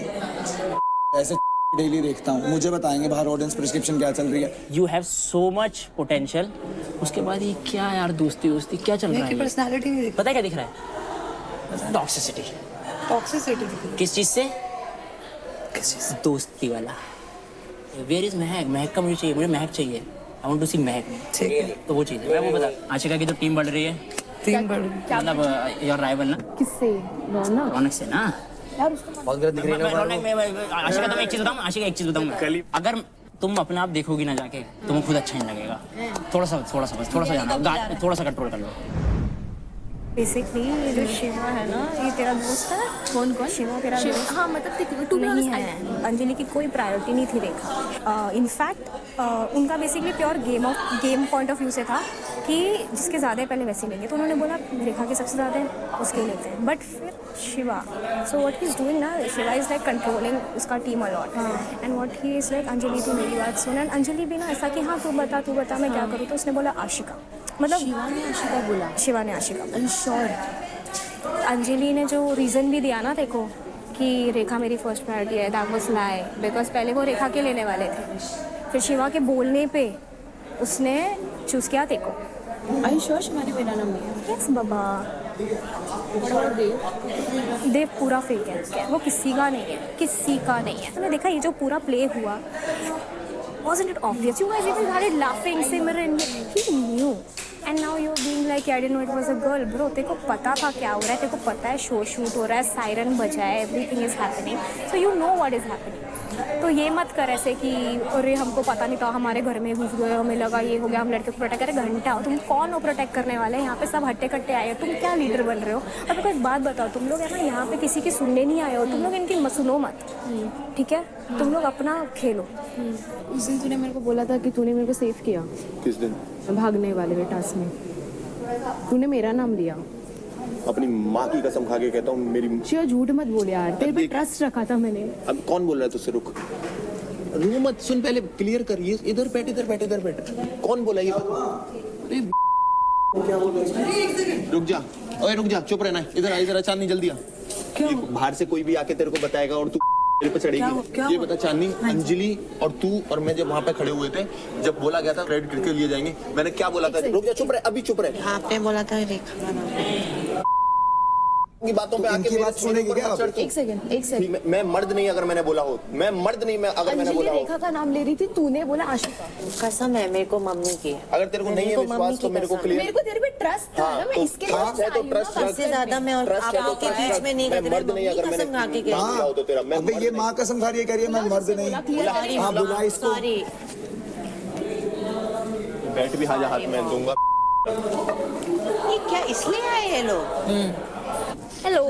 ऐसे डेली देखता हूँ, मुझे बताएंगे बाहर ऑडियंस प्रिस्क्रिप्शन क्या चल रही है। You have so much potential, उसके बाद ये क्या यार, दोस्ती क्या चल रहा है? पर्सनालिटी नहीं पता है क्या दिख रहा है? टॉक्सिसिटी। टॉक्सिसिटी किस चीज से? दोस्ती वाला। वेयर इज महक? महक का मुझे चाहिए, मुझे महक चाहिए। आई वांट टू सी महक। ठीक है, तो वो चीज़ है। मैं वो बता, आशिका की तो टीम बढ़ रही है। टीम बढ़ रही है मतलब योर राइवल ना? किससे? रौनक से ना? बहुत गलत दिख रही है। आशिका तुम्हें एक चीज बताऊँ, आशिका एक चीज बताऊँ, अगर तुम अपने आप देखोगी ना जाके, तुम्हें खुद अच्छा नहीं लगेगा। थोड़ा सा जाना, थोड़ा सा कंट्रोल कर लो। बेसिकली ये जो शिवा है ना, ये तेरा दोस्त है। कौन? शिवा तेरा दोस्त? हाँ, मतलब टू नहीं है। अंजलि की कोई प्रायोरिटी नहीं थी रेखा। इनफैक्ट उनका basically pure game point of view से था कि जिसके ज़्यादा पहले वैसे लेंगे, तो उन्होंने बोला रेखा के सबसे ज़्यादा है उसके लेते हैं। बट फिर Shiva, so what he is doing ना, शिवा इज़ लाइक कंट्रोलिंग उसका team a lot. And what he is like, Anjali तू मेरी बात सुन। एंड अंजलि भी ना ऐसा कि हाँ तू बता मैं क्या करूँ, तो उसने बोला आशिका। मतलब शिवा ने आशिका बोला। श्योर। अंजलि ने जो रीज़न भी दिया ना देखो कि रेखा मेरी फर्स्ट प्रायोरिटी है, दैट वाज लाई, बिकॉज पहले वो रेखा के लेने वाले थे। फिर शिवा के बोलने पे उसने चूज़ किया देखो। आई श्योर शिवा ने मेरा नाम लिया। यस बाबा। देव पूरा फेक है, वो किसी का नहीं है। तुमने देखा ये जो पूरा प्ले हुआ, wasn't it obvious? You guys even started laughing, Simran. He knew. And now you're being like, I didn't know it was a girl. Bro, तेरे को पता था क्या हो रहा है, तेरे को पता है शो शूट हो रहा है, सायरन बजा है, everything is happening. So you know what is happening. तो ये मत कर ऐसे कि अरे हमको पता नहीं था, हमारे घर में घुस गए, हमें लगा ये हो गया, हम लड़के को प्रोटेक्ट करें। घंटा हो, तुम कौन हो प्रोटेक्ट करने वाले? यहाँ पे सब हट्टे कट्टे आए हो, तुम क्या लीडर बन रहे हो? अब को एक बात बताओ, तुम लोग है ना यहाँ पे किसी की सुनने नहीं आए हो, तुम लोग इनकी सुनो मत, ठीक है? तुम लोग अपना खेलो। उस दिन तूने मेरे को बोला था कि तूने मेरे को सेव किया। किस दिन? भागने वाले टास्क में तूने मेरा नाम लिया। अपनी माँ की कसम खा के कहता हूँ, मेरी शिवा झूठ मत बोल यार, तेरे पे ट्रस्ट रखा था मैंने। अब कौन बोल रहा है तुझसे? रुक मत, सुन, पहले क्लियर कर। ये इधर बैठ। कौन बोला ये बात? क्या बोल रहा है? रुक जा, चुप रहना। इधर चांदनी, जल्दी आ। बाहर से कोई भी आके तेरे को बताएगा और तू पे चढ़ेगी। ये बता चांदनी, अंजलि और तू और मैं जब वहाँ पे खड़े हुए थे, जब बोला गया था रेड करके लिए जाएंगे, मैंने क्या बोला था? रुक जा, चुप रहे, अभी चुप रहे। आपने बोला था रेखा की बातों पे आके बात सुनेगी क्या? एक सेकंड। मैं मर्द नहीं अगर मैंने बोला हो, मैं मर्द नहीं, मैं अगर मैंने बोला हो। रेखा का नाम ले रही थी, तूने बोला आशिका। कसम है मेरे को मम्मी की। अगर तेरे को नहीं है विश्वास तो मेरे को क्लियर। मेरे को तेरे पे ट्रस्ट था ना, मैं इसके लिए तो ट्रस्ट सबसे ज्यादा मैं आपके बीच में नहीं करती। मर्द नहीं अगर मैंने कसम खा के कह रही हूं तो तेरा मैं अबे ये माँ कसम खा रही है, कह रही है मैं मर्द नहीं। हाँ बुला इसको। सॉरी। बैठ भी हाथ में दूंगा। ये क्या इसलिए आए हैं लोग? हेलो।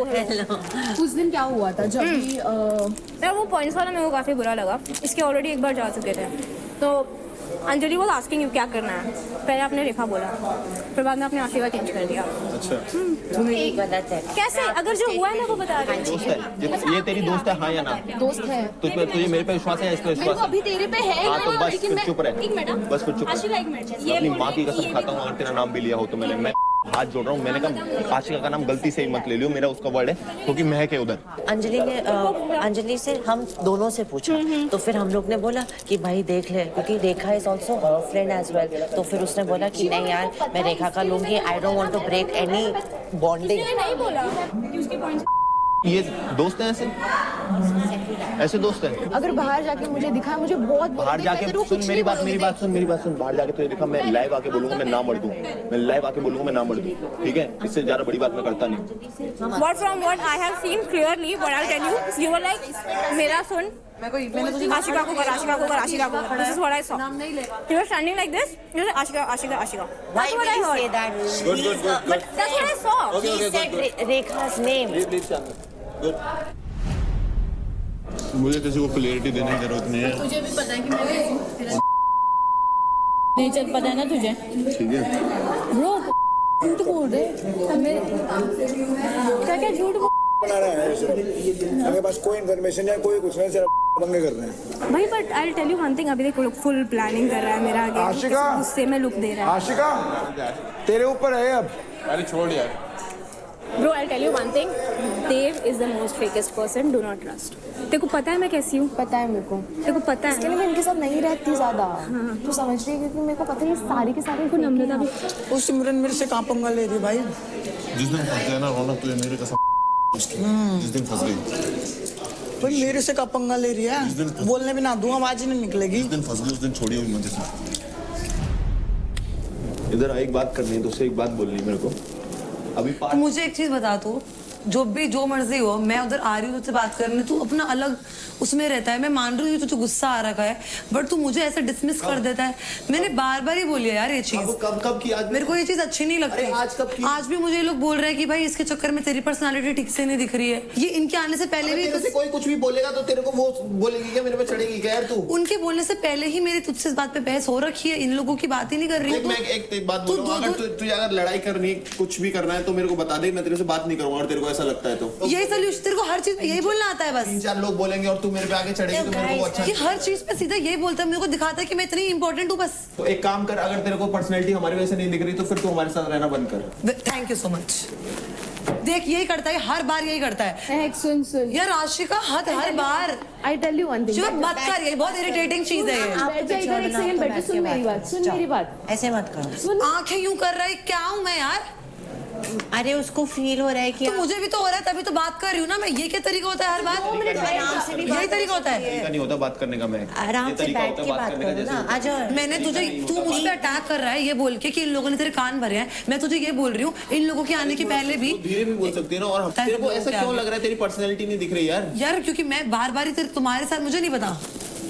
उस दिन क्या हुआ था जब भी यार वो पॉइंट्स वाला मेरे को काफ़ी बुरा लगा। इसके ऑलरेडी एक बार जा चुके थे, तो अंजलि वो आस्किंग यू क्या करना है, पहले आपने रेखा बोला, फिर बाद में आपने आशीर्वाद चेंज कर दिया। अच्छा गलत है। कैसे? अगर जो हुआ है ना वो बता रहे हैं। दोस्त है ये तेरी दोस्त है हाँ या ना? दोस्त है। तुझे मेरे पे विश्वास है, इस पे विश्वास है? अभी तेरे पे है हाँ तो ना, बस लेकिन फिर मैं चुप रहे, एक मिनट, बस फिर चुप आशिका एक मिनट, ये अपनी बोल माँ की रही- कसम ये खाता हूँ अगर तेरा नाम भी लिया हो तो मैं हाथ जोड़ रहा हूँ। मैंने कहा आशिका का नाम गलती से ही मत ले लियो, मेरा उसका वर्ड है क्योंकि महक है उधर। अंजलि से हम दोनों से पूछा तो फिर हम लोग ने बोला कि भाई देख ले, क्योंकि Rekha is also her friend as well. तो फिर उसने बोला कि नहीं यार मैं रेखा का लूंगी, I don't want to break any bonding. नहीं बोला कि उसके पॉइंट्स। ये दोस्त हैं ऐसे दोस्त हैं। अगर बाहर जाके मुझे दिखा, मुझे बहुत बाहर जाके सुन मेरी बात सुन, बाहर जाके तुझे दिखा, मैं लाइव आके बोलूंगा मैं ना मर दूं, मैं लाइव आके बोलूंगा मैं ना मर दूं, ठीक है? इससे ज्यादा बड़ी बात मैं करता नहीं। What from what I have seen clearly, what I'll tell you, you were like, मेरा सुन, आशिका को कर, आशिका को कर, आशिका को कर. This is what I saw. You were standing like this. You were Ashika, Ashika, Ashika. Why That's what did I you say heard. that? Good. But that's what I saw. He said Rekha's name. मुझे किसी को clarity देने की जरूरत नहीं है। तुझे भी पता है कि मैं नेचर पता है ना तुझे, ठीक है ब्रो झूठ बोल रहे क्या झूठ बना रहा है मेरे पास कोई इन्फॉर्मेशन या कोई कुछ नहीं, सिर्फ पंगे कर रहे हैं भाई. But I tell you one thing, अभी देखो फुल प्लानिंग कर रहा है मेरा आगे, आशिका गुस्से में लुक दे रहा है. आशिका तेरे ऊपर है अब। अरे छोड़ यार। Bro, I'll tell you one thing. Dave is the most fakest person. Do not trust. तेरे को पता है मैं कैसी हूँ? पता है मेरे को, तेरे को पता है. इसके लिए मैं इनके साथ नहीं रहती ज्यादा। तू समझ रही है, क्योंकि मेरे को पता है ये सारी के सारे को नम्रता भी. वो सिमरन मेरे से कहाँ पंगा ले रही है भाई? जिस दिन फंस गया ना रौनक, तुझे मेरे कसम जिस दिन फंस गई, भाई मेरे से कहाँ पंगा ले रही है? बोलने भी ना दूँ, आवाज ही नहीं निकलेगी। जिस दिन फंस गई उस दिन छोड़ी हुई मुझे से। इधर आ, एक बात करनी है तुझसे, एक बात बोलनी है मेरे को अभी। तो मुझे एक चीज बता, तू जो मर्जी हो, मैं उधर आ रही हूँ तुझसे बात करने, तू अपना अलग उसमें रहता है। मैं मान रही हूँ तुझे गुस्सा आ रखा है, बट तू मुझे ऐसे डिसमिस कर देता है। मैंने बार बार ही बोली है यार ये चीज। कब की? आज मेरे को ये चीज अच्छी नहीं लगती। आज कब की? आज भी मुझे लोग बोल रहे हैं कि भाई इसके चक्कर में तेरी पर्सनालिटी ठीक से नहीं दिख रही है। ये इनके आने से पहले भी कोई कुछ भी बोलेगा तो तेरे को वो बोलेगी क्या मेरे पे चढ़ेगी क्या यार तू? उनके बोलने से पहले ही मेरी तुझसे इस बात पे बहस हो रखी है। इन लोगों की बात ही नहीं कर रही हूँ। मैं एक बात बोल रहा हूँ, तुझे अगर लड़ाई करनी है, कुछ भी करना है तो मेरे को बता दे, मैं तेरे से बात नहीं करूंगा अगर तेरे को ऐसा लगता है तो। यही सोल्यूशन, तेरे को हर चीज में यही बोलना आता है बस। 3-4 लोग बोलेंगे और तू मेरे पे आगे चढ़ेगी तो मेरे को अच्छा। ये हर चीज पे सीधा यही बोलता है, मेरे को दिखाता है कि मैं इतनी इंपॉर्टेंट हूँ बस। तो एक काम कर, अगर तेरे को पर्सनैलिटी हमारी वजह से नहीं दिख रही तो फिर तू हमारे साथ रहना बंद कर। Thank you so much. देख यही करता है, हर बार यही करता है। सुन यार आशिका हर बार। I tell you one thing, शिव मत कर, ये बहुत इरिटेटिंग चीज है ये। बैठ जा इधर एक सेकंड, बैठ, सुन मेरी बात, सुन मेरी बात। ऐसे मत करो। आंखें यूं कर रहा है, क्या हूँ मैं यार? अरे उसको फील हो रहा है कि तो मुझे भी तो हो रहा है, तभी तो बात कर रही हूँ ना मैं। ये क्या तरीका होता है हर बार? आराम से भी यही तरीका होता है। तरीका नहीं होता बात करने का। मैं आराम से बैठ के बात करो ना। आ जाओ। मैंने तुझे, तू मुझ पे अटैक कर रहा है ये बोल के कि इन लोगों ने तेरे कान भरे हैं। मैं तुझे ये बोल रही हूँ, इन लोगों के आने के पहले भी धीरे भी बोल सकती है ना। और तेरे को ऐसा क्यों लग रहा है तेरी पर्सनैलिटी नहीं दिख रही यार? क्योंकि मैं बार बार ही तुम्हारे साथ, मुझे नहीं पता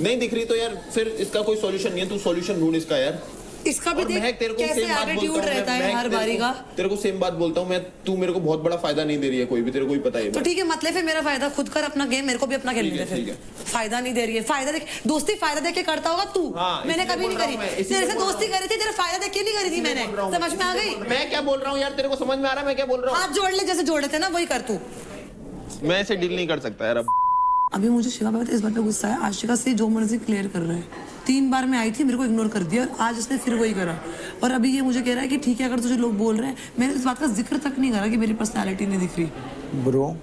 नहीं दिख रही तो यार फिर इसका कोई सॉल्यूशन नहीं है। तू सॉल्यूशन ढूंढ इसका यार। इसका भी देख तेरे को कैसे सेम बात एटीट्यूड बोलता हूं रहता है हर बारी का। तेरे को सेम बात बोलता हूँ मैं, तू मेरे को बहुत बड़ा फायदा नहीं दे रही है कोई भी, तेरे को ही पता है। तो ठीक है, मतलब फिर मेरा फायदा खुद कर अपना गेम, मेरे को भी अपना खेलने दे। फिर फायदा नहीं दे रही है, फायदा देख, दोस्ती फायदा देख के करता होगा तू। मैंने कभी नहीं करी, तेरे से दोस्ती करी थी, तेरा फायदा देख के नहीं करी थी मैंने। समझ में आ गई मैं क्या बोल रहा हूँ यार? तेरे को समझ में आ रहा है मैं क्या बोल रहा हूँ? हाथ जोड़ ले जैसे जोड़े थे ना, वही कर तू। मैं ऐसे डील नहीं कर सकता यार। अब अभी मुझे शिवा बात इस बात पे गुस्सा है, आशिका से जो मर्जी क्लियर कर रहा है। 3 बार मैं आई थी, मेरे को इग्नोर कर दिया, और आज इसने फिर वही करा। और अभी ये मुझे कह रहा है कि ठीक है अगर तुझे लोग बोल रहे हैं। मैंने इस बात का जिक्र तक नहीं करा कि मेरी पर्सनालिटी नहीं दिख रही। ब्रो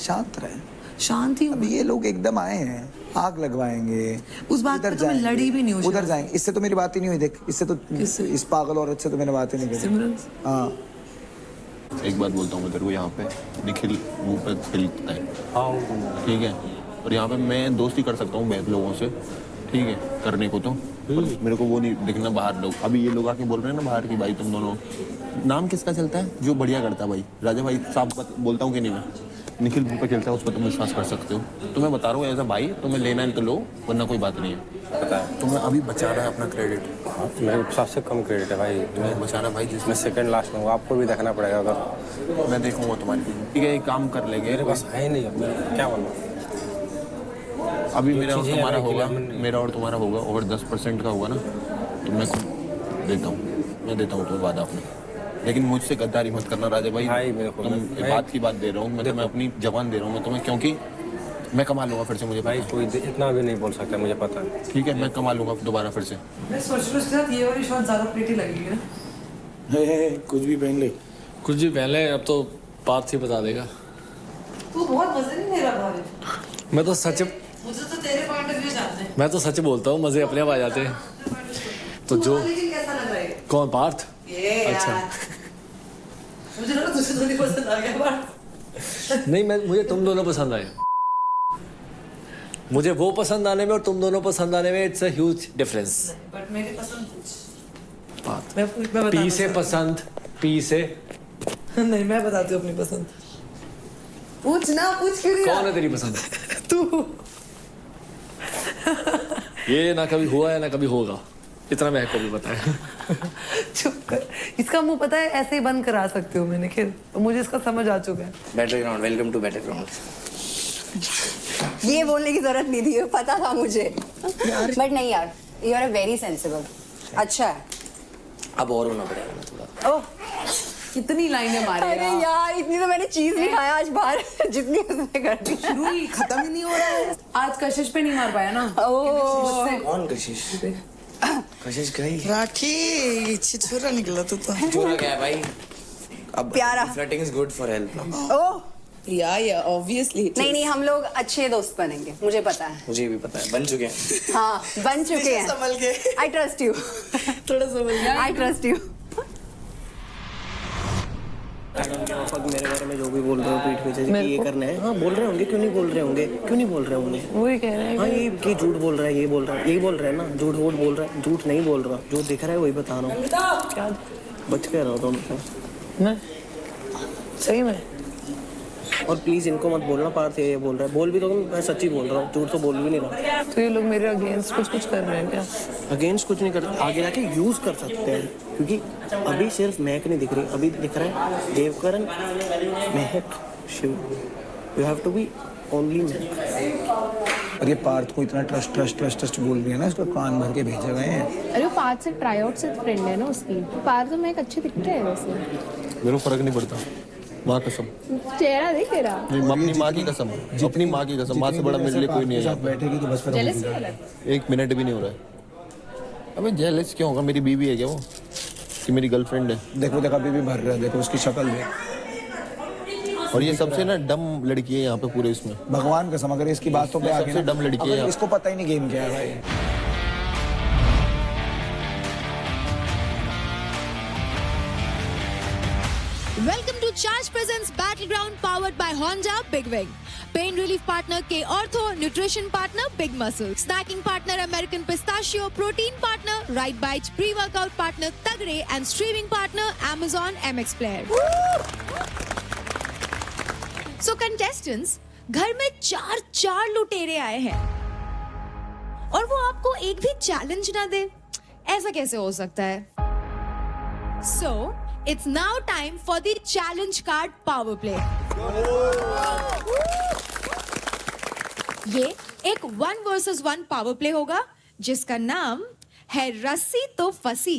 शांत रहे। शांति अभी ये लोग एकदम आए हैं, आग लगवाएंगे। उस बात पे तो मैं लड़ी भी नहीं हूँ। उधर जाएंगे, इससे तो मेरी बात ही नहीं हुई। देख इससे तो, इस पागल औरत से तो मैंने बात ही नहीं सिमरन। करी। हाँ एक बात बोलता हूँ मैं तेरे को, यहाँ पे निखिल मुंह पे खिलता है, ठीक है? और यहाँ पे मैं दोस्ती कर सकता हूँ बहुत लोगों से, ठीक है, करने को तो। पर मेरे को वो नहीं दिखना बाहर लोग। अभी ये लोग आके बोल रहे हैं ना बाहर की, भाई तुम दोनों, नाम किसका चलता है जो बढ़िया करता है? भाई राजा भाई साहब बोलता हूँ कि नहीं मैं? निखिल मुंह पे खेलता है, उस पर तुम विश्वास कर सकते हो। तो मैं बता रहा हूँ एज अ भाई, तुम्हें लेना है तो लो, वरना कोई बात नहीं है। पता है तुम्हें अभी बचाना है अपना क्रेडिट। मेरे सबसे कम क्रेडिट है भाई, तुम्हें बचाना भाई, जिसमें मैं सेकंड लास्ट में हूँ। आपको भी देखना पड़ेगा। अगर मैं देखूंगा तुम्हारी, ठीक है? एक काम कर लेंगे, मेरे पास है ही नहीं। अब मैं क्या बोलूँ? अभी मेरा और तुम्हारा होगा, मेरा और तुम्हारा होगा, और 10% का होगा ना, तो मैं देता हूँ तुम्हें वादा अपना, लेकिन मुझसे गद्दारी मत करना राजा भाई। भाई मेरे को बात की बात दे रहा हूँ मैं तुम्हें, अपनी जबान दे रहा हूँ मैं तुम्हें, क्योंकि मैं कमा लूंगा फिर से, मुझे भाई कोई इतना भी नहीं बोल सकता, मुझे पता है। ठीक है, मैं कमा लूंगा दोबारा फिर से। मैं सोच रही हूँ उसके साथ ये वाली शॉट ज़्यादा प्रीटी लगेगी ना। कुछ भी पहन ले, कुछ भी पहन ले, अब तो पार्थ ही बता देगा। तू बहुत मजे नहीं ले रहा भाई। मैं तो सच मुझे तो तेरे पॉइंट ऑफ व्यू जानते हैं। मैं तो सच बोलता हूँ, मजे अपने आप आ जाते हैं। तो जो लेकिन कैसा लग रहा है? कौन पार्थ? ये अच्छा यार। मुझे लगा तुझे तो नहीं पसंद आ गया पार्थ। नहीं, मुझे तुम दोनों पसंद आए। मुझे वो पसंद आने में और तुम दोनों पसंद आने में it's a huge difference. But मेरी पसंद कुछ। पार्थ मैं बता पी से पसंद, पी से नहीं, मैं बताती हूँ अपनी पसंद। पूछ ना, पूछ क्यों नहीं कौन है तेरी पसंद? तू। ये ना कभी हुआ है ना कभी होगा, इतना मैं को भी बताया। चुप कर, इसका मुंह पता है ऐसे ही बंद करा सकती हूँ मैं निखिल, तो मुझे इसका समझ आ चुका है। बैटरग्राउंड, वेलकम टू बैटरग्राउंड। ये बोलने की जरूरत नहीं थी, पता था मुझे। बट नहीं यार, यू आर वेरी सेंसिबल। अच्छा है। अब और होना पड़ेगा थोड़ा। ओह, कितनी लाइनें मारेगा। अरे यार, इतनी तो मैंने चीज नहीं खाया आज बाहर जितनी उसने कर दी। शुरू ही खत्म ही नहीं हो रहा है। आज कशिश पे नहीं मार पाया ना। ओह, कौन कशिश? कशिश गई। राखी छिछोरा निकला तू तो। जोरा गया भाई। अब प्यारा। Flirting is good for health. Oh, yeah obviously. नहीं हम लोग अच्छे दोस्त बनेंगे, मुझे पता है। मुझे भी पता है, बन चुके हैं। हाँ, बन चुके हैं। संभल के। I trust you. थोड़ा संभल के। I trust you. मेरे बारे में जो भी बोल रहे हो पीठ पीछे कि ये करना है, हाँ बोल रहे होंगे, क्यों नहीं बोल रहे होंगे, क्यों नहीं बोल रहे होंगे? वही कह रहे हैं। हाँ, ये कि झूठ बोल रहा है, ये बोल रहा है, यही बोल रहा है ना, झूठ वूठ बोल रहा है, झूठ नहीं बोल रहा, जो दिख रहा है वही बता रहा हूँ। क्या? बच के रहो तुम से। मैं सही में। और प्लीज इनको मत बोलना पार्थ ये बोल रहा है, बोल भी तो मैं सच्ची बोल रहा हूँ, झूठ तो बोल भी नहीं रहा। तो ये लोग मेरे अगेंस्ट कुछ कर रहे हैं क्या? अगेंस्ट कुछ नहीं करते, आगे जाके यूज कर सकते हैं, क्योंकि अभी सिर्फ महक नहीं दिख रही, अभी दिख रहा है Devkaran, Mahak, Shiv. You have to be only Mahak. और ये पार्थ को इतना ट्रस्ट बोल रही है ना, इसको कान भर के भेजे गए हैं। अरे वो पार्थ से ट्राई आउट से फ्रेंड है ना उसकी। पार्थ तो मैं एक अच्छे दिखते है वैसे। मेरे को फर्क नहीं पड़ता, माँ कसम। चेहरा देख तेरा। अपनी माँ की कसम, अपनी माँ की कसम, माँ से बड़ा मेरे लिए कोई नहीं है। बैठेगी तो बस फिर जेलस क्यों हो रहा है? 1 मिनट भी नहीं हो रहा है। अबे जेलस क्यों होगा, मेरी बीवी है क्या वो, कि मेरी गर्लफ्रेंड है? देखो अभी भी भर रहा है, देखो उसकी शक्ल देख। और ये सबसे ना डम लड़की है यहाँ पे पूरे इसमें। भगवान कसम, अगर इसकी बातों पे आके सबसे डम लड़की है। इसको पता ही नहीं गेम क्या है भाई। Welcome to Charge Presents Battleground powered by Honda Big Wing. Pain relief partner K Ortho, nutrition partner Big Muscle, snacking partner American Pistachio, protein partner Right Bites, pre-workout partner Tagre and streaming partner Amazon MX Player. So contestants, घर में चार लुटेरे आए हैं और वो आपको एक भी चैलेंज ना दे, ऐसा कैसे हो सकता है? So it's now time for the challenge card power play. ये एक 1 versus 1 पावर प्ले होगा जिसका नाम है रस्सी तो फंसी।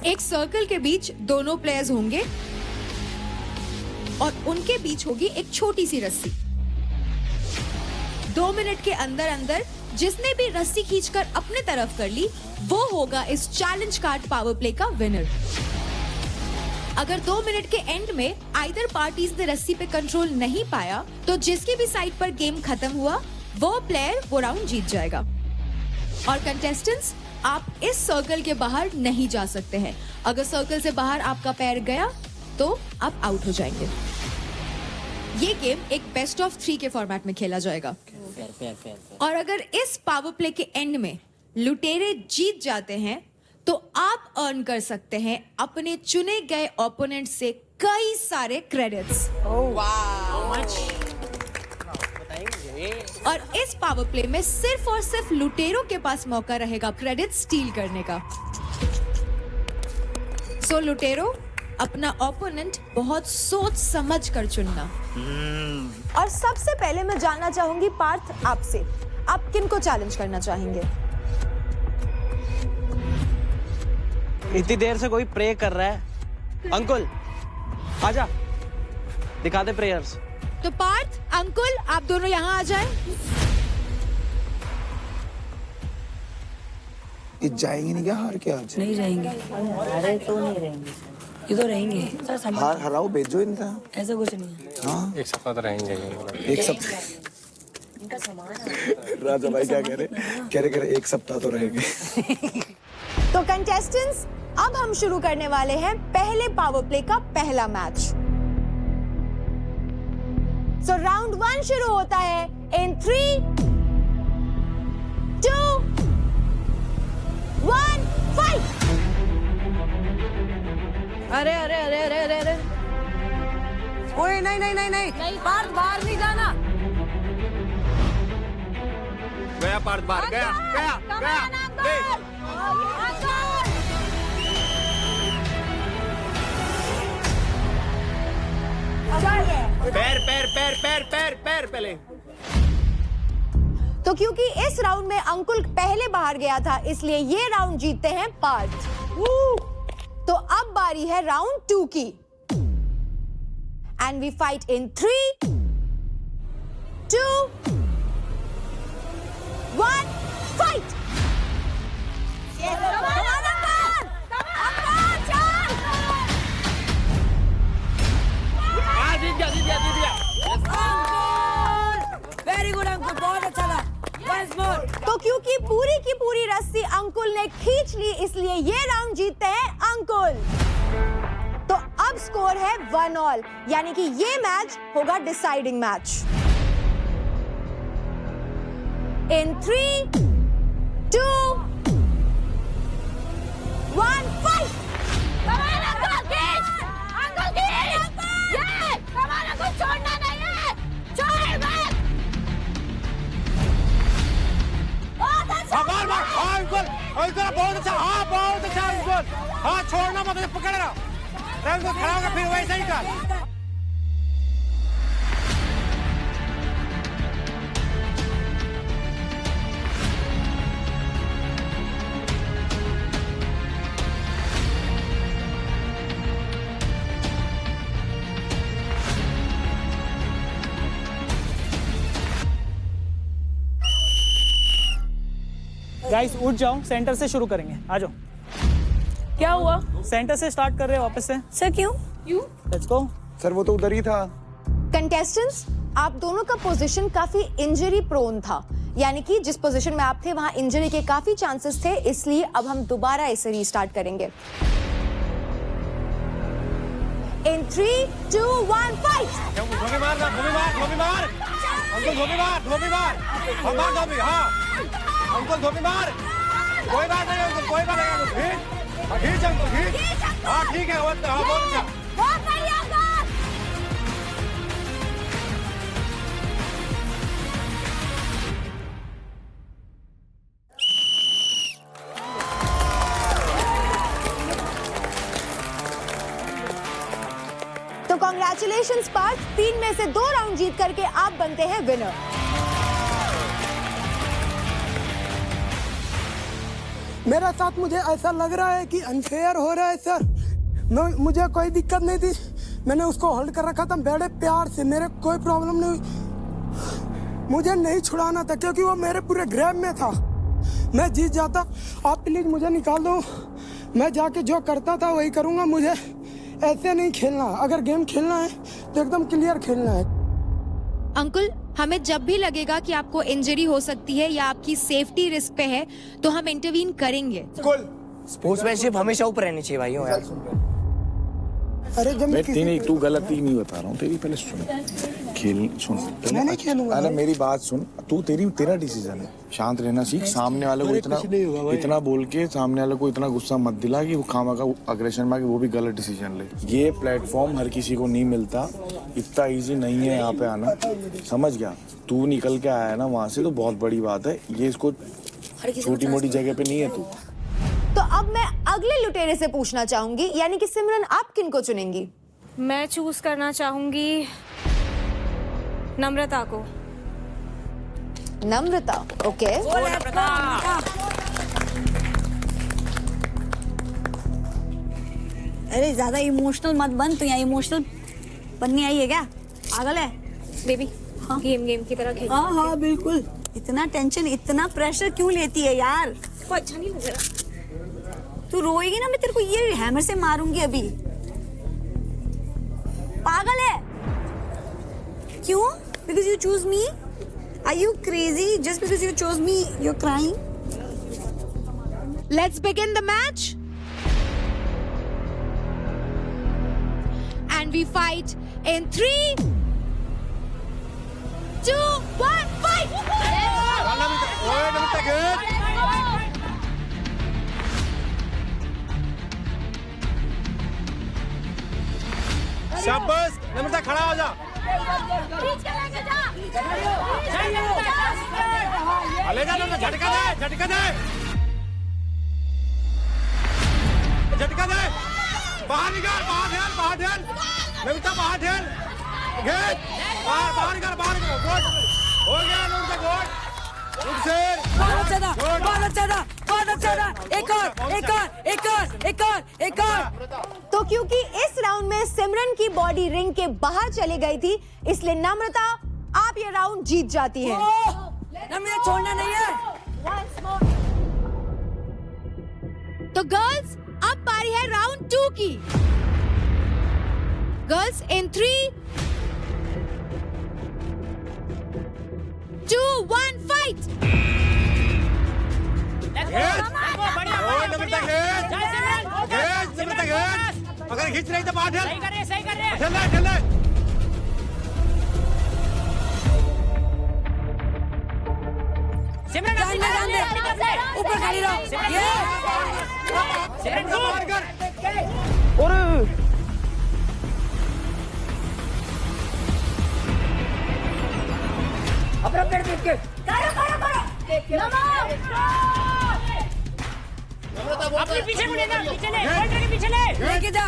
एक सर्कल के बीच दोनों प्लेयर्स होंगे और उनके बीच होगी एक छोटी सी रस्सी। 2 मिनट के अंदर अंदर जिसने भी रस्सी खींचकर अपने तरफ कर ली वो होगा इस चैलेंज कार्ड पावर प्ले का विनर। अगर 2 मिनट के एंड में आइदर पार्टीज ने रस्सी पे कंट्रोल नहीं पाया तो जिसकी भी साइड पर गेम खत्म हुआ वो प्लेयर वो राउंड जीत जाएगा। और कंटेस्टेंट्स, आप इस सर्कल के बाहर नहीं जा सकते हैं। अगर सर्कल से बाहर आपका पैर गया तो आप आउट हो जाएंगे। ये गेम एक बेस्ट ऑफ 3 के फॉर्मेट में खेला जाएगा। और अगर इस पावर प्ले के एंड में लुटेरे जीत जाते हैं तो आप अर्न कर सकते हैं अपने चुने गए ओपोनेंट से कई सारे क्रेडिट्स। और इस पावर प्ले में सिर्फ और सिर्फ लुटेरों के पास मौका रहेगा क्रेडिट स्टील करने का। सो लुटेरो, अपना ओपोनेंट बहुत सोच समझ कर चुनना। और सबसे पहले मैं जानना चाहूंगी पार्थ आपसे, आप किन को चैलेंज करना चाहेंगे? इतनी देर से कोई प्रे कर रहा है। अंकुल आजा, दिखा दे प्रेयर्स। तो पार्थ, अंकुल, आप दोनों यहाँ आ जाएं। ये जाएंगे नहीं क्या हार के आज? नहीं जाएंगे। अरे तो नहीं रहेंगे, ये तो रहेंगे। हार हराओ, भेजो इनका। ऐसा कुछ नहीं है। हाँ एक सप्ताह तो रहेंगे। एक सप्ताह। राजा भाई क्या कह रहे एक सप्ताह तो रहेंगे। तो कंटेस्टेंट्स, अब हम शुरू करने वाले हैं पहले पावर प्ले का पहला मैच। सो राउंड 1 शुरू होता है इन 3, 2, 1, फाइट। अरे अरे अरे अरे अरे अरे ओए नहीं नहीं नहीं नहीं पार्थ बाहर नहीं जाना। गया पार्थ बाहर, गया गया गया। पैर पैर पैर पैर पैर पैर पहले। तो क्योंकि इस राउंड में अंकुल पहले बाहर गया था, इसलिए ये राउंड जीतते हैं पार्थ। तो अब बारी है राउंड 2 की। And we fight in 3, 2, 1, fight. Very good Ankul, बहुत अच्छा था। Once more. तो क्योंकि पूरी की पूरी रस्सी अंकुल ने खींच ली, इसलिए ये राउंड जीतते हैं अंकुल। तो अब स्कोर है 1-1, यानी कि ये मैच होगा डिसाइडिंग मैच। इन 3, 2, 1, फाइट। छोड़ना नहीं है, छोड़ मत। अंकुल अंकुल बहुत अच्छा, हाँ बहुत अच्छा अंकुल। हाँ छोड़ना मत, पकड़ रहा अंकुल, खड़ा होकर फिर वैसे ही कर। गाइस उठ जाओ, सेंटर से शुरू करेंगे। आ जाओ। क्या हुआ? सेंटर से स्टार्ट कर रहे हैं वापस से। सर क्यों? Let's go. सर वो तो उधर ही था। कंटेस्टेंट्स, आप दोनों का पोजीशन काफी इंजरी प्रोन था, यानी कि जिस पोजीशन में आप थे वहां इंजरी के काफी चांसेस थे, इसलिए अब हम दोबारा इसे रीस्टार्ट करेंगे। इन 3, 2, 1, फाइट। धोबी मार, धोबी मार, धोबी मार अंकुल, धोबी मार, धोबी मार, हम मार धोबी। हाँ अंकुल धोबी मार, कोई बात नहीं अंकुल, कोई बात नहीं अंकुल, खींच अंकुल खींच। हाँ ठीक है, बहुत अच्छा। बहुत बढ़िया अंकुल। तो कांग्रेचुलेशंस पार्थ, 3 में से 2 राउंड जीत करके आप बनते हैं विनर। मेरा साथ मुझे ऐसा लग रहा है कि अनफेयर हो रहा है सर। मुझे कोई दिक्कत नहीं थी, मैंने उसको होल्ड कर रखा था बड़े प्यार से, मेरे कोई प्रॉब्लम नहीं हुई। मुझे नहीं छुड़ाना था क्योंकि वो मेरे पूरे ग्रैब में था। मैं जीत जाता। आप प्लीज मुझे निकाल दो, मैं जाके जो करता था वही करूँगा। मुझे ऐसे नहीं खेलना, अगर गेम खेलना है तो एकदम क्लियर खेलना है। अंकुल, हमें जब भी लगेगा कि आपको इंजरी हो सकती है या आपकी सेफ्टी रिस्क पे है, तो हम इंटरवीन करेंगे। स्पोर्ट्समैनशिप हमेशा ऊपर रहनी चाहिए भाइयों यार। अरे जब मैं नहीं, तू गलती नहीं बता रहा हूँ, तेरी पहले सुन, खेल सुन। मैं नहीं खेलूंगा। अरे मेरी बात सुन, तू तेरा डिसीजन है, शांत रहना सीख। सामने वाले को इतना बोल के सामने वाले को इतना गुस्सा मत दिला कि वो खामा का अग्रेशन में वो भी गलत डिसीजन ले। ये प्लेटफॉर्म हर किसी को नहीं मिलता, इतना इजी नहीं है यहाँ पे आना, समझ गया? तू निकल के आया ना वहाँ से तो बहुत बड़ी बात है, ये इसको छोटी मोटी जगह पे नहीं है तू। तो अब मैं अगले लुटेरे से पूछना चाहूंगी, यानी कि सिमरन आप किन को चुनेंगी? मैं चूज करना चाहूंगी नम्रता को। नम्रता, ओके। अरे ज्यादा इमोशनल मत बन, तो यहाँ इमोशनल बननी आई है क्या? पागल है बेबी। हाँ गेम की तरह खेल। हाँ हाँ बिल्कुल। इतना टेंशन, इतना प्रेशर क्यों लेती है यार? को अच्छा नहीं लग रहा। तू रोएगी ना, मैं तेरे को ये हैमर से मारूंगी अभी। पागल है क्यों? Because you choose me? Are you crazy? Just because you chose me, you're crying? Let's begin the match. And we fight in 3, 2, 1, fight! शाबाश नम्रता, खड़ा हो जा। झटका दे, झटका दे, झटका दे। बाहर निकाल, बाहर ठेल नम्रता, बाहर ठेल। बाहर निकाल, गोल हो गया नम्रता, गोल। उठ से। बहुत अच्छा। एक और। तो क्योंकि इस राउंड में सिमरन की बॉडी रिंग के बाहर चली गई थी, इसलिए नम्रता आप ये राउंड जीत जाती हैं। नम्रता छोड़ना नहीं है। तो गर्ल्स, अब बारी है राउंड 2 की। Girls in 3, 2, 1 fight. अगर खींच रही तो बाहर ठेल। सही कर रहे। ठेल। जान दे। ऊपर खड़ी रहो। अपना पेड़ देख के। अपने पीछे मुड़े ना, पीछे ले। लेके जा।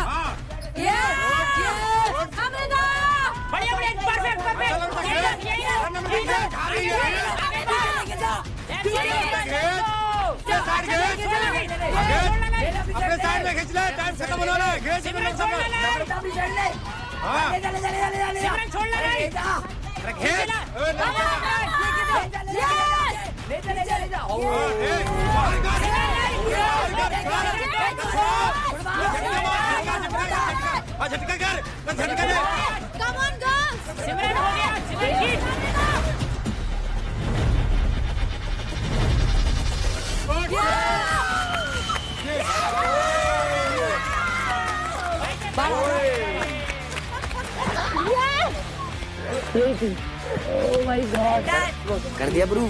बढ़िया परफेक्ट। अपने साइड में खींच ले, टाइम खत्म होने वाला है। सिमरन छोड़ना नहीं। झटका दे। Come on girls! सिमरन हो गया, सिमरन जीत। Oh my God! कर दिया ब्रू।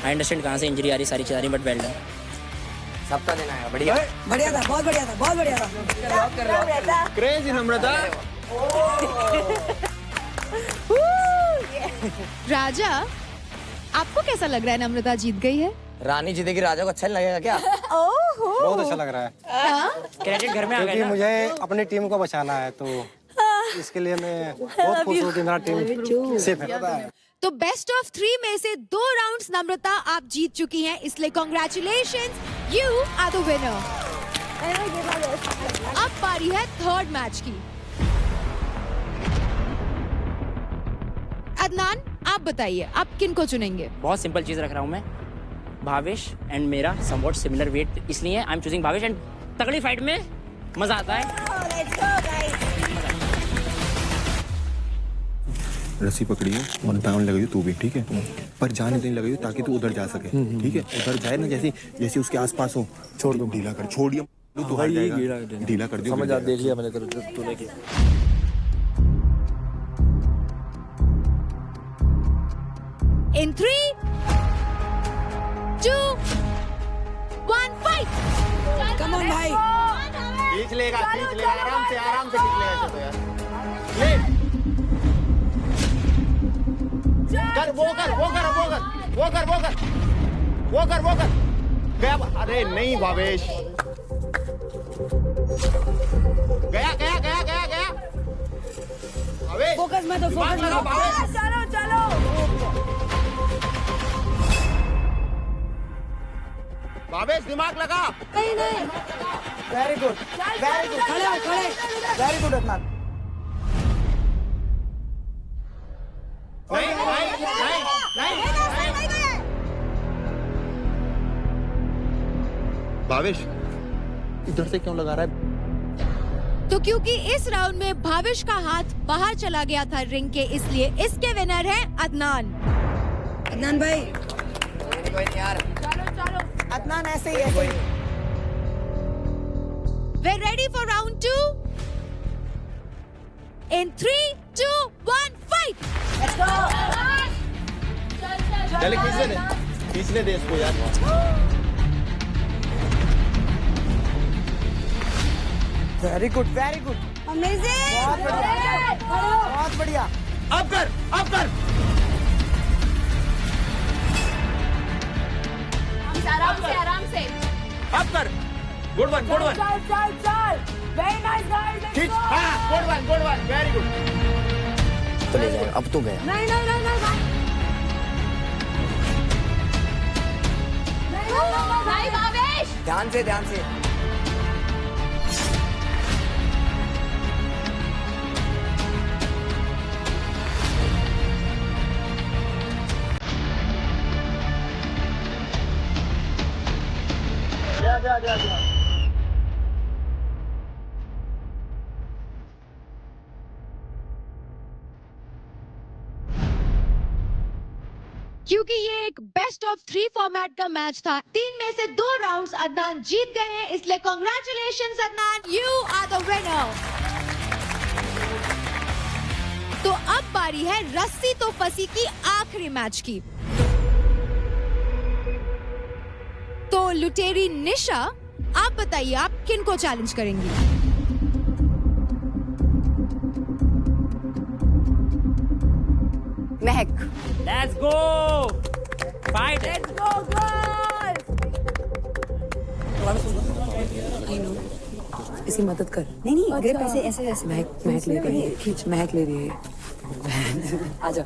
आई अंडरस्टैंड कहाँ से इंजरी आ रही, सारी चीज़ आ रही, बट वेल डन। सबका देना है। बढ़िया था, बहुत बढ़िया था। क्रेजी नम्रता। राजा, आपको कैसा लग रहा है नम्रता जीत गई है? रानी जीतेगी, राजा को अच्छा नहीं लगेगा क्या? बहुत अच्छा लग रहा है। क्रेडिट घर में आ गया क्योंकि ना। मुझे अपनी टीम को बचाना है, तो इसके लिए मैं बहुत खुश हूँ कि मेरा टीम सेफ है। तो बेस्ट ऑफ 3 में से 2 राउंड्स नम्रता आप जीत चुकी हैं, इसलिए congratulations, you are the winner. अब बारी है 3rd मैच की। अदनान, आप बताइए आप किन को चुनेंगे? बहुत सिंपल चीज रख रहा हूँ मैं, भावेश एंड मेरा समवॉट सिमिलर वेट, इसलिए I am choosing Bhavesh. And तगड़ी फाइट में मजा आता है। रस्सी पकड़ी है और टांग लगाई तू भी, ठीक है, पर जाने नहीं लगाई ताकि तू उधर जा सके, ठीक है। उधर जाए ना, जैसे उसके आसपास हो, छोड़ दो, ढीला कर, छोड़िए तू हार जाएगा, ढीला कर दियो। समझ आ, देख लिया मैंने तूने किया। In 3, 2, 1 fight. कम ऑन भाई। खींच लेगा, आराम से खींच लेगा। तो यार ले कर, वो कर गया। अरे नहीं भावेश, गया। फोकस मत हो, फोकस मत हो। चलो चलो। भावेश दिमाग लगा। नहीं नहीं। वेरी गुड, वेरी गुड, खड़े हो, खड़े। Very good Adnan. भावेश इधर से क्यों लगा रहा है? तो क्योंकि इस राउंड में भावेश का हाथ बाहर चला गया था रिंग के, इसलिए इसके विनर हैं अदनान। अदनान भाई अदनान ऐसे ही ऐसे ही। We're ready for round 2. In 3, 2, 1, fight! Let's go. चले खींचने दे इसको यार। Very good, very good, amazing. बहुत बढ़िया, बहुत बढ़िया। अब कर, अब कर। आराम से। अब कर। Good one, good one. चल। Very nice guys. खींच। हाँ, गुड वन, वेरी गुड। तो ले जाएगा, अब तो गया। नहीं। नहीं भावेश। ध्यान से। क्योंकि ये एक बेस्ट ऑफ 3 फॉर्मेट का मैच था, 3 में से 2 राउंड्स अदनान जीत गए हैं, इसलिए congratulations Adnan, you are the winner. तो अब बारी है रस्सी तो फंसी की आखिरी मैच की। तो लुटेरी निशा, आप बताइए आप किन को चैलेंज करेंगी? महक। Let's go! Fight! Let's go girls. इसकी मदद कर। नहीं ग्रिप ऐसे महक ले रही है, खींच, महक ले रही है। आजा।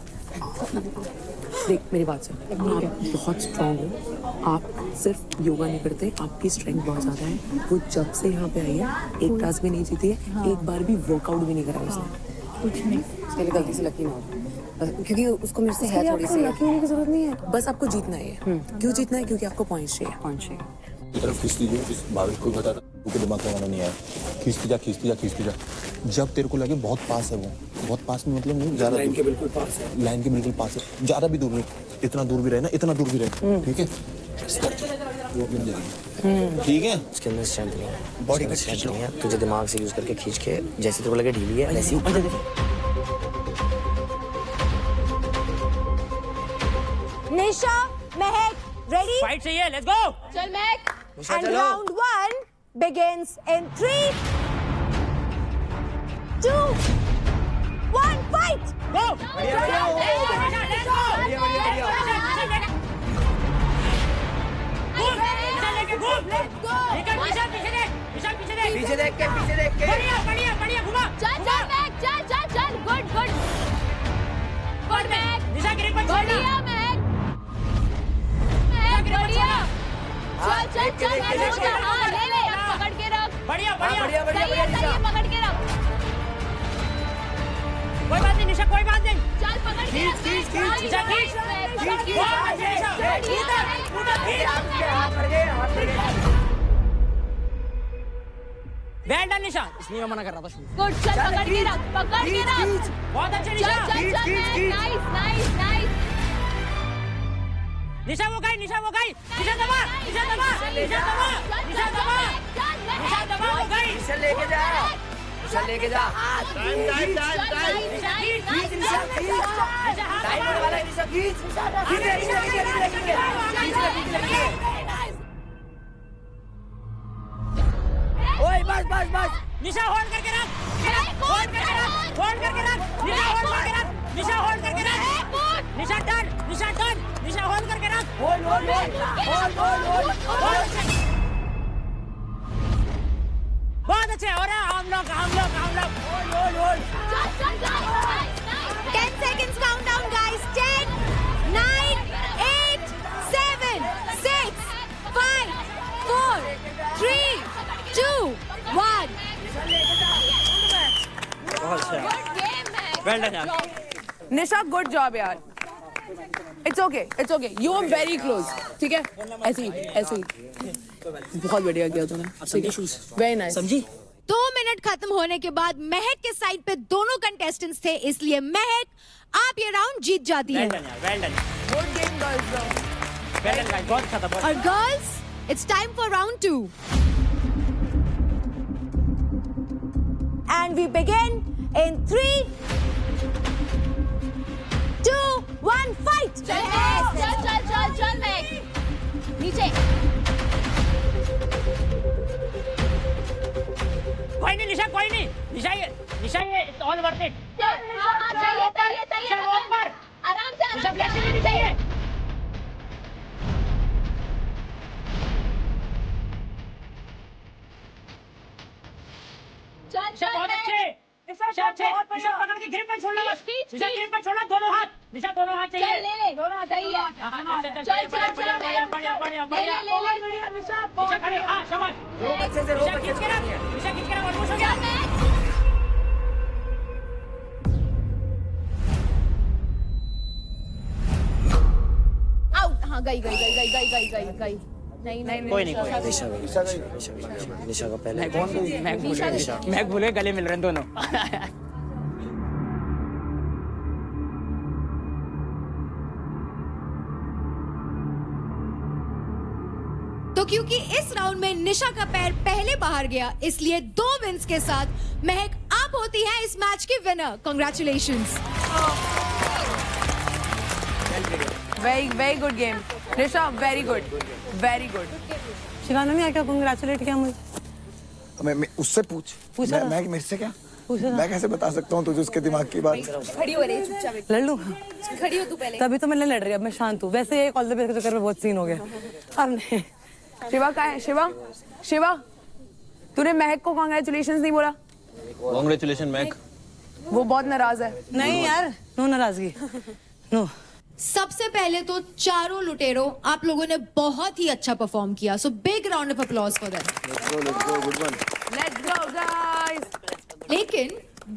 देख मेरी बात सुन, आप बहुत स्ट्रांग हो, आप सिर्फ योगा नहीं करते, आपकी स्ट्रेंथ बहुत ज्यादा है। वो जब से यहाँ पे आई है, एक टास्क भी नहीं जीती है, एक बार भी वर्कआउट भी नहीं करा उसने। कुछ नहीं, उसके लिए गलती से लकी ना हो, क्योंकि उसको मेरे से है थोड़ी सी। लकी होने की जरूरत नहीं है, बस आपको जीतना है। क्यों जीतना है? क्योंकि आपको पॉइंट्स चाहिए। तरफ खींचती जो इस भावेश को बता तू दिमाग लगाना नहीं आया। खींचती जा। जब तेरे को लगे बहुत पास है, वो बहुत पास में मतलब नहीं ज्यादा, लाइन के बिल्कुल पास है, लाइन के बिल्कुल पास है, ज्यादा भी दूर नहीं, इतना दूर भी रहे ना, इतना दूर भी रहे, ठीक है? वो मिल जाएगी, ठीक है? उसके अंदर स्ट्रेंथ नहीं है, बॉडी का स्ट्रेंथ नहीं है। तुझे दिमाग से यूज करके खींच के, जैसे तेरे को लगे ढीली है वैसे ऊपर दे दे। निशा, महक, ready? Fight चाहिए, let's go! चल महक। निशा And चलो। round 1 begins in 3, 2, 1, fight! Go! पीछे देख के बढ़िया घुमा। चल महक, चल गुड महक। निशा ग्रिप पर बढ़िया महक, बढ़िया। चल हाँ, ले पकड़ के रख। बढ़िया सही पकड़ के रख। कोई बात नहीं निशा, कोई बात नहीं। चल पकड़ के रख। निशा खींच। वेल डन निशा, इसलिए मैं मना कर रहा था शुरू। गुड, चल पकड़ के रख। बहुत अच्छे निशा। नाइस। निशा वो गई। निशा दबा हो गई। लेके जा। ओए बस। निशा होल्ड करके रख। निशा होल्ड करके रख। निशा टर्न। निशा होल्ड करके रख। बहुत अच्छे हो रहा है हम लोग। seconds countdown, guys. 10, 9, 8, 7, 6, 5, 4, 3, 2, 1. बहुत अच्छा। वेल डन यार। निशा गुड जॉब यार। It's okay you are very close. ठीक है, ऐसे ही बहुत बढ़िया किया तूने। Very nice. समझी? 2 मिनट खत्म होने के बाद महक के साइड पे दोनों कंटेस्टेंट्स थे, इसलिए महक आप ये राउंड जीत जाती है। Well done. Good game girls. Well done guys, बहुत अच्छा था। और girls, it's time for round 2। And we begin in 3, 2, 1, fight! चल नीचे। कोई नहीं निशा, कोई नहीं निशा, ये ऑल वर्थ इट। चाहिए आराम से निशा ब्लैक नहीं चाहिए। निशा बहुत अच्छे। निशा अच्छे। निशा पकड़ के ग्रिप में छोड़ना बस। निशा ग्रिप में छोड़ना, दोनों हाथ। निशा दोनों हाथ चाहिए। ले दोनों हाथ चाहिए। बढ़िया। निशा खड़ी, हाँ शाबाश। निशा खींच के रख। निशा खींच के रख, ऑलमोस्ट हो गया। आउट। हाँ गई। नहीं कोई नहीं। निशा का पहले मैं भूले गले मिल रहे हैं दोनों। तो क्योंकि इस राउंड में निशा का पैर पहले बाहर गया, इसलिए 2 विन्स के साथ महक आप होती है इस मैच की winner. Congratulations. Very good game Nisha. Very good. Shivana ने क्या कांग्रेचुलेट किया मुझे? मैं उससे पूछा मैं मेरे से क्या मैं कैसे बता सकता हूँ तुझे उसके दिमाग की बात? खड़ी हो रही चुपचाप। लड़ लूं? खड़ी हो तू पहले। तभी तो मैं नहीं लड़ रही, अब मैं शांत हूँ। वैसे ये ऑल द बेस्ट के चक्कर में बहुत सीन हो गया। अब नहीं। शिवा कहाँ है? शिवा तूने महक को कांग्रेचुलेशंस नहीं बोला? कांग्रेचुलेशन महक। वो बहुत नाराज है। नहीं यार, नो नाराजगी नो। सबसे पहले तो चारों लुटेरों आप लोगों ने बहुत ही अच्छा परफॉर्म किया, so big round of applause for them. Let's go guys. लेकिन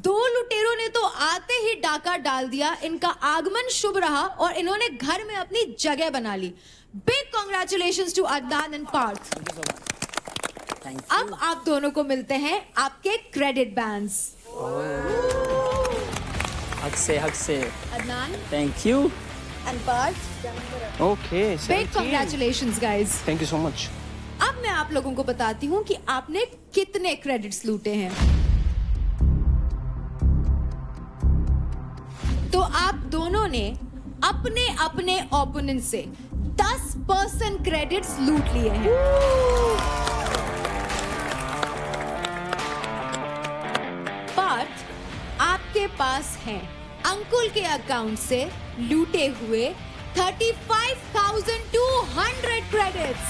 2 लुटेरों ने तो आते ही डाका डाल दिया। इनका आगमन शुभ रहा और इन्होंने घर में अपनी जगह बना ली। Big congratulations to Adnan and Parth. अब आप दोनों को मिलते हैं आपके क्रेडिट बैंड्स। हक से Adnan thank you and Parth, okay big congratulations guys. Thank you so much. अब मैं आप लोगों को बताती हूँ कि आपने कितने क्रेडिट्स लूटे हैं। तो आप दोनों ने अपने अपने ओपोनेंट से 10% क्रेडिट्स लूट लिए हैं। पार्थ, आपके पास हैं अंकुल के अकाउंट से लूटे हुए 35,200 क्रेडिट्स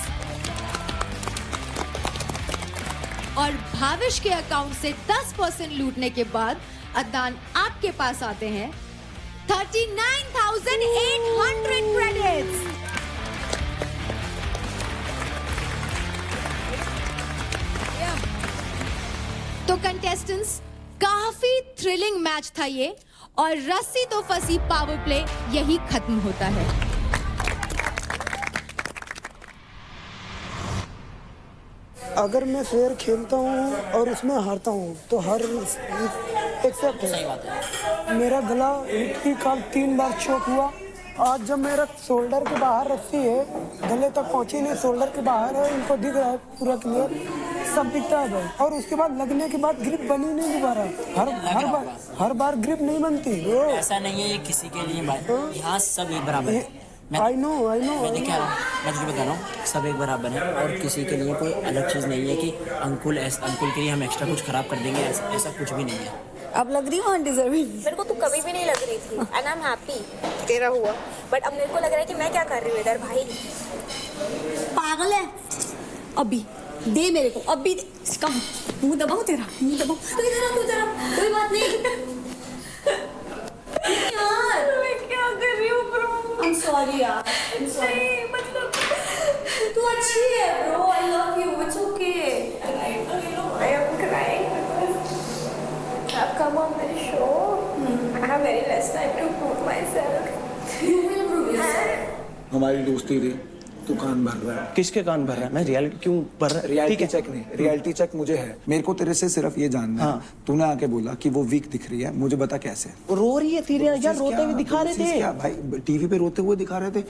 और भाविश के अकाउंट से 10% लूटने के बाद अदनान आपके पास आते हैं 39,800 क्रेडिट्स। तो कंटेस्टेंट्स, काफी थ्रिलिंग मैच था ये और रस्सी तो फंसी पावर प्ले यही खत्म होता है। अगर मैं फेयर खेलता हूँ और उसमें हारता हूँ तो हर एक्सेप्ट है। सही बात है। मेरा गला विक्ट्री का 3 बार चोक हुआ। आज जब मेरा शोल्डर के बाहर रस्सी है, गले तक पहुंची नहीं, शोल्डर के बाहर है, इनको दिख रहा है पूरा क्लियर, सब दिखता है भाई। और उसके बाद लगने के बाद ग्रिप बनी नहीं दोबारा। हर बार ग्रिप नहीं बनती। ऐसा नहीं है ये किसी के लिए भाई, यहाँ सब एक बराबर है। आई नो मैं क्या मैं तुझे बता रहा हूँ, सब एक बराबर है और किसी के लिए कोई अलग चीज़ नहीं है कि अंकुल के लिए हम एक्स्ट्रा कुछ खराब कर देंगे, ऐसा कुछ भी नहीं है। अब लग रही हूँ अनडिजर्विंग। मेरे को तू कभी भी नहीं लग रही थी एंड आई एम हैप्पी तेरा हुआ, बट अब मेरे को लग रहा है कि मैं क्या कर रही हूँ इधर। भाई पागल है। अभी दे मेरे को, अभी इसका मुंह दबाओ, तेरा मुंह दबाओ। तू इधर कोई बात नहीं यार। I'm sorry यार, I'm sorry. नहीं मतलब तू अच्छी है bro, I love you, it's okay. I am crying because I've come on this show. I have very less time to prove myself. You will prove yourself. हमारी दोस्ती थी, तू कान भर रहा है। किसके कान भर रहा है? मैं रियलिटी क्यों भर रहा? रियलिटी चेक नहीं, रियलिटी चेक मुझे है। मेरे को तेरे से सिर्फ ये जानना है, तूने आके बोला कि वो वीक दिख रही है, मुझे बता कैसे? रो रही है तेरे यार, रोते हुए दिखा रहे थे। क्या भाई टीवी पे रोते हुए दिखा रहे थे?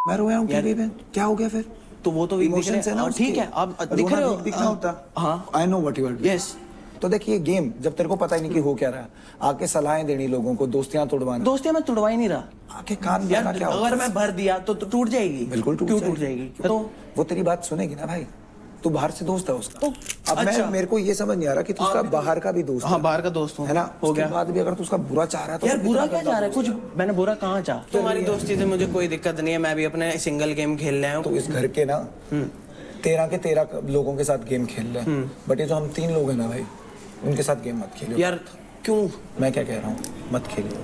मैं रोया हूँ टीवी पे, क्या हो गया फिर? तो वो तो वीक दिख रहे हैं। ठीक है, आप दिख रहे हो। दिखना होता। हाँ, I know what you are doing. Yes. तो देखिए गेम, जब तेरे को पता ही नहीं कि हो क्या रहा है, आके सलाहें देनी लोगों को, दोस्तियां तोड़वाना। दोस्तियां मैं तोड़वा ही नहीं रहा। आके कान भरना क्या होता है? अगर मैं भर दिया तो टूट जाएगी। बिल्कुल क्यों टूट जाएगी? तो वो तेरी बात सुनेगी ना भाई, तू बाहर से दोस्त है उसका। तो अब अच्छा। मेरे को ये समझ नहीं आ रहा कि तू उसका बाहर का भी दोस्त है। हाँ, बाहर का दोस्त हूँ, है ना? हो उसके गया। बाद भी अगर तू उसका बुरा चाह रहा है तो यार फिर बुरा कितना क्या चाह रहा है? कुछ मैंने बुरा कहाँ चाहा? तुम्हारी है। दोस्ती से मुझे कोई दिक्कत नहीं है, मैं भी अपने सिंगल गेम खेल रहा हूँ। तो इस घर के ना 13 लोगों के साथ गेम खेल रहे हैं, बट ये जो हम 3 लोग हैं ना भाई, उनके साथ गेम मत खेलियो। यार क्यों? मैं क्या कह रहा हूँ, मत खेलियो।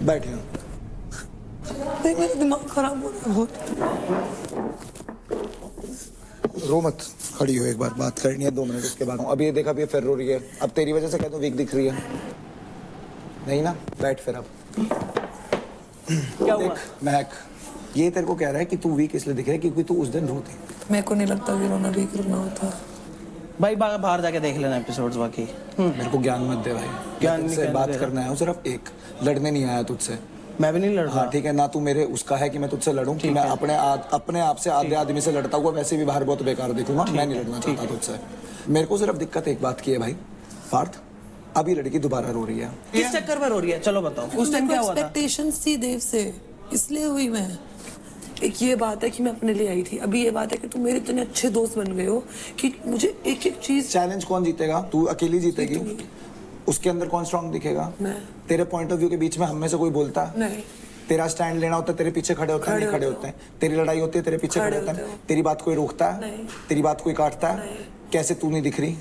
बैठ यहाँ। मेरा दिमाग खराब हो रहा है बहुत। रो मत, खड़ी हो, एक बार बात करनी है 2 मिनट, उसके बाद अब ये देखा, अब ये फिर रो रही है, अब तेरी वजह से कह दो वीक दिख रही है, नहीं ना? बैठ फिर अब। क्या हुआ? महक, ये तेरे को कह रहा है कि तू वीक इसलिए दिख रहा है क्योंकि तू उस दिन रोती। मेरे को नहीं लगता कि रोना वीक रोना होता। भाई बाहर जाके देख लेना एपिसोड्स बाकी। मेरे को ज्ञान मत दे भाई, ज्ञान से बात करना है सिर्फ, एक लड़ने नहीं आया तुझसे। मैं भी नहीं लड़ रहा। हाँ ठीक है ना, तू मेरे उसका है कि मैं तुझसे लड़ूं, कि मैं अपने आप से आधे आदमी से लड़ता हुआ वैसे भी बाहर बहुत बेकार दिखूंगा, मैं नहीं लड़ना चाहता तुझसे। मेरे को सिर्फ दिक्कत एक बात की है भाई पार्थ, अभी लड़की दोबारा रो रही है। किस चक्कर में रो रही है? चलो बताओ, उस टाइम क्या हुआ था? एक्सपेक्टेशंस थी देव से, इसलिए हुई मैं। एक ये बात है कि मैं अपने लिए आई थी, अभी ये बात है कि तुम मेरे इतने अच्छे दोस्त बन गए हो कि मुझे एक एक चीज। चैलेंज कौन जीतेगा? तू अकेली जीतेगी? उसके अंदर कौन स्ट्रांग दिखेगा? मैं। तेरे पॉइंट ऑफ व्यू के बीच में हम में से कोई बोलता? नहीं। तेरा स्टैंड लेना होता है, तेरे पीछे खड़े होते हैं, नहीं खड़े होते हैं। तेरी लड़ाई होती है, तेरे पीछे खड़े होते हैं। तेरी बात कोई रोकता है? तेरी बात कोई काटता है? कैसे तू नहीं दिख रही?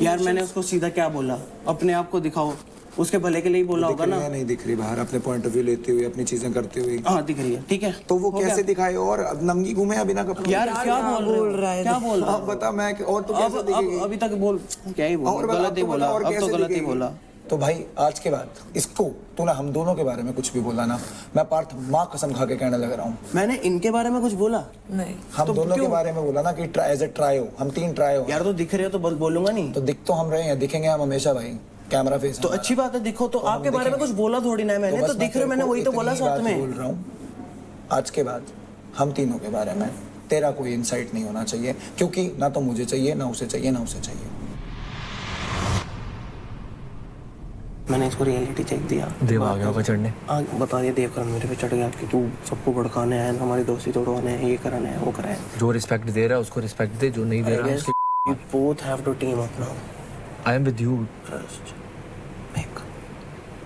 यार मैंने उसको सीधा क्या बोला? अपने आप को दिखाओ, उसके भले के लिए ही बोला होगा ना। नहीं दिख रही बाहर, अपने पॉइंट ऑफ व्यू लेती हुई, अपनी चीजें करती हुई। हाँ दिख रही है, ठीक है। तो वो कैसे दिखाए? और अब नंगी घूमे अभी ना कपड़े? यार क्या बोल रहा है? क्या बोल रहा है? बता मैं, और तू कैसे दिखेगी? अभी तक बोल, क्या ही बोल, गलत ही बोला, अब तो गलत ही बोला। तो भाई आज के बाद इसको तूने हम दोनों के बारे में कुछ भी बोला ना, मैं पार्थ माँ कसम खा के कहने लग रहा हूँ। मैंने इनके बारे में कुछ बोला नहीं? तो हम दोनों के बारे में बोला ना कि एज ए ट्रायो, हम 3 ट्रायो। यार तो दिख रहे हो तो बस बोलूंगा नहीं। तो दिख तो हम रहे हैं, दिखेंगे हम हमेशा भाई, कैमरा फेस। तो अच्छी बात है, दिखो। तो आपके बारे में कुछ बोला थोड़ी ना मैंने, तो दिख रहे हो, मैंने वही तो बोला साथ में। बोल रहा हूँ आज के बाद हम तीनों के बारे में तेरा कोई इंसाइट नहीं होना चाहिए, क्योंकि ना तो मुझे चाहिए, ना उसे चाहिए, ना उसे चाहिए। मैंने इसको रियलिटी चेक दिया। देव आ गया होगा चढ़ने। बता दिया देवकरण मेरे पे चढ़ गया कि तू सबको भड़काने है, हमारी दोस्ती तोड़वाने है, ये कराना है, वो कराना है। जो रिस्पेक्ट दे रहा है उसको रिस्पेक्ट दे, जो नहीं दे रहा है उसके। You both have to team up now. I am with you.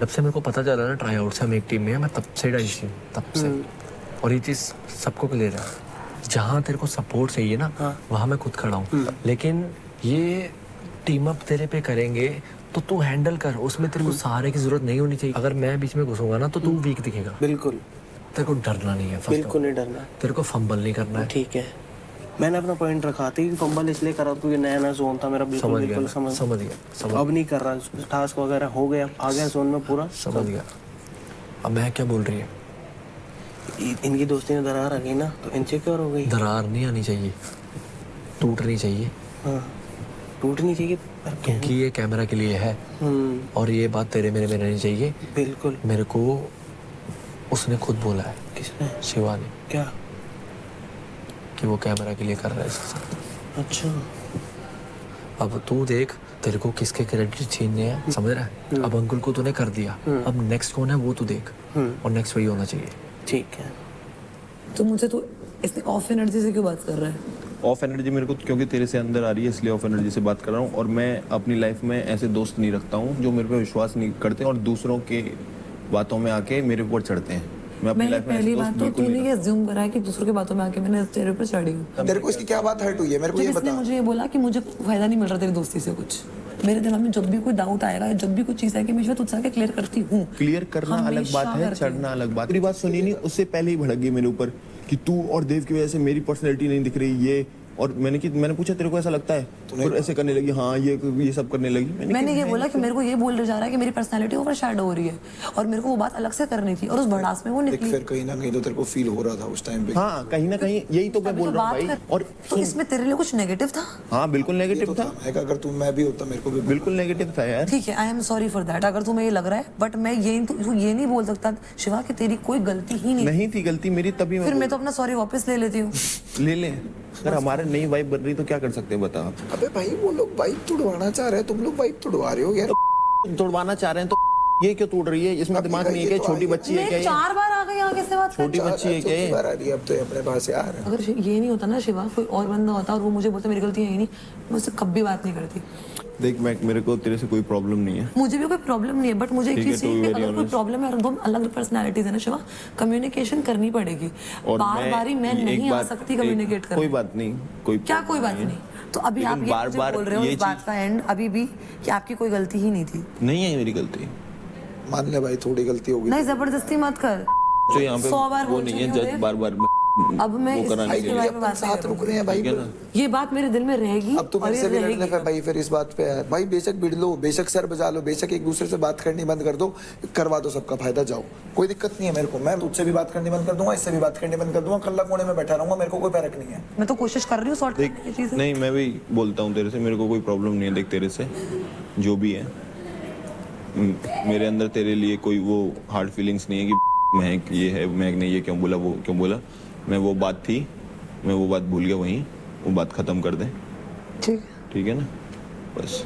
जब से मेरे को पता चला ना ट्राई आउट से हम एक टीम में हैं, मैं तब से डाइस हूँ, तब से। और ये चीज़ सबको क्लियर है, जहाँ तेरे को सपोर्ट चाहिए ना, वहाँ मैं खुद खड़ा हूँ। लेकिन ये टीम अप तेरे पे करेंगे तो तू हैंडल कर, उसमें तेरे को सहारे की जरूरत नहीं होनी चाहिए। अगर मैं बीच में घुसूंगा ना तो तू वीक दिखेगा। बिल्कुल। तेरे को डरना नहीं है, बिल्कुल नहीं डरना। तेरे को फंबल नहीं करना है। ठीक है, मैंने अपना पॉइंट रखा था कि फंबल इसलिए करा क्योंकि नया जोन था मेरा। बिल्कुल समझ गया। अब नहीं कर रहा, टास्क वगैरह हो गया, आ गया जोन में पूरा। समझ गया। अब मैं क्या बोल रही है? इनकी दोस्ती में दरार आ गई ना, तो इनसिक्योर हो गई। दरार नहीं आनी चाहिए, टूटनी चाहिए। हाँ, टूटनी चाहिए क्योंकि ये कैमरा के लिए है। और ये बात तेरे मेरे में रहनी चाहिए। बिल्कुल। मेरे को उसने खुद बोला है। किसने? शिवा ने। क्या? कि वो कैमरा के लिए कर रहा है इसके साथ। अच्छा। अब तू देख, तेरे को किसके क्रेडिट छीनने हैं, समझ रहा है? अब अंकुल को तूने कर दिया, अब नेक्स्ट कौन है वो तू देख, और नेक्स्ट वही होना चाहिए। ठीक है। तो मुझे तो इसने ऑफ एनर्जी से क्यों बात कर रहा है? ऑफ एनर्जी मेरे को क्योंकि तेरे से अंदर आ रही है, इसलिए ऑफ एनर्जी से बात कर रहा हूँ। और मैं अपनी लाइफ में ऐसे दोस्त नहीं रखता हूँ जो मेरे पे विश्वास नहीं करते और दूसरों के बातों में आके मेरे ऊपर चढ़ते हैं। मैं अपनी लाइफ में पहली बात तो तूने ये अज्यूम करा कि दूसरों के बातों में आके मैंने तेरे ऊपर चढ़ी हूँ। तेरे को इसकी क्या बात हर्ट हुई है? मेरे को ये बता। मुझे ये बोला कि मुझे फायदा नहीं मिल रहा तेरी दोस्ती से कुछ। मेरे दिमाग में जब भी कोई डाउट आएगा, जब भी कोई चीज़ आएगी, मैं तुझसे आके क्लियर करती हूँ। क्लियर करना अलग बात है, चढ़ना अलग बात। मेरी बात सुनी नहीं, उससे पहले ही भड़क गई मेरे ऊपर कि तू और देव की वजह से मेरी पर्सनैलिटी नहीं दिख रही ये। और मैंने पूछा तेरे को ऐसा लगता है? तो ऐसे करने लगी, हाँ ये सब करने लगी। मैंने ये बोला कि मेरे को ये बोल जा रहा है कि मेरी पर्सनालिटी ओवरशैडो हो रही है, और मेरे को वो बात अलग से करनी थी, और उस भड़ास में वो निकली। फिर कहीं ना कहीं तो तेरे को फील हो रहा था उस टाइम पे। हाँ, कहीं ना कहीं यही तो मैं बोल रहा हूँ भाई। और तो इसमें तेरे लिए कुछ नेगेटिव था? हाँ बिल्कुल नेगेटिव था। अगर तू मैं भी होता मेरे को भी बिल्कुल नेगेटिव था यार। ठीक है, I am sorry for that अगर तुम्हें ये लग रहा है, बट मैं ये नहीं बोल सकता शिवा कि तेरी कोई गलती ही नहीं थी। गलती मेरी तभी फिर मैं तो अपना सॉरी वापस ले लेती हूँ। ले ले, अगर हमारे नई वाइफ बन रही तो क्या कर सकते हैं बता आप? अबे भाई वो लोग वाइफ तुड़वाना चाह रहे हैं, तुम लोग वाइफ तुड़वा रहे हो यार। तुड़वाना चाह रहे हैं तो ये क्यों टूट रही है? इसमें दिमाग नहीं है क्या? छोटी बच्ची है क्या? 4 बार आ गई आगे से बात। छोटी बच्ची है क्या? बार आ रही है अब तो अपने पास यार। अगर ये नहीं होता ना शिवा, कोई और बंदा होता और वो मुझे बोलता मेरी गलती है ही नहीं, मैं उससे कभी बात नहीं करती। देख मेरे को तेरे से कोई प्रॉब्लम नहीं है। मुझे भी कोई प्रॉब्लम नहीं है, बट मुझे एक चीज चाहिए कि अगर कोई प्रॉब्लम है और दो अलग पर्सनालिटीज है ना शिवा, कम्युनिकेशन करनी पड़ेगी। बार-बार मैं नहीं आ सकती कम्युनिकेट करने। कोई बात नहीं, कोई बात नहीं। तो अभी आप ये बार-बार बोल रहे हो इस बात का एंड अभी भी कि आपकी कोई गलती ही नहीं थी। नहीं है मेरी गलती। मान ले भाई थोड़ी गलती हो गई। नहीं जबरदस्ती मत कर। तो यहाँ पे 100 बार वो नहीं है जज बार-बार अब मैं इसके बारे में बात साथ रुक रहे हैं भाई। ये बात मेरे दिल में रहेगी। अब तो मेरे से भी लड़ने पे भाई फिर इस बात पे है भाई। बेशक भिड़ लो, बेशक सर बजा लो, बेशक एक दूसरे से बात करनी बंद कर दो, करवा दो सबका फायदा, जाओ, कोई दिक्कत नहीं है मेरे को। मैं तुझसे भी बात करनी बंद कर दूंगा, इससे भी बात करनी बंद कर दूंगा, कल्ला कोने में बैठा रहूंगा, मेरे को कोई फर्क नहीं है। मैं तो कोशिश कर रही हूँ सॉर्ट करने की चीजें। नहीं मैं भी बोलता हूँ तेरे से, मेरे को कोई प्रॉब्लम नहीं है। देख तेरे से जो भी है, मेरे अंदर तेरे लिए कोई वो हार्ड फीलिंग्स नहीं है कि महक ये है, महक ने ये क्यों बोला, वो क्यों बोला। मैं वो बात थी, मैं वो बात भूल गया, वहीं वो बात खत्म कर दे। ठीक है ना, बस।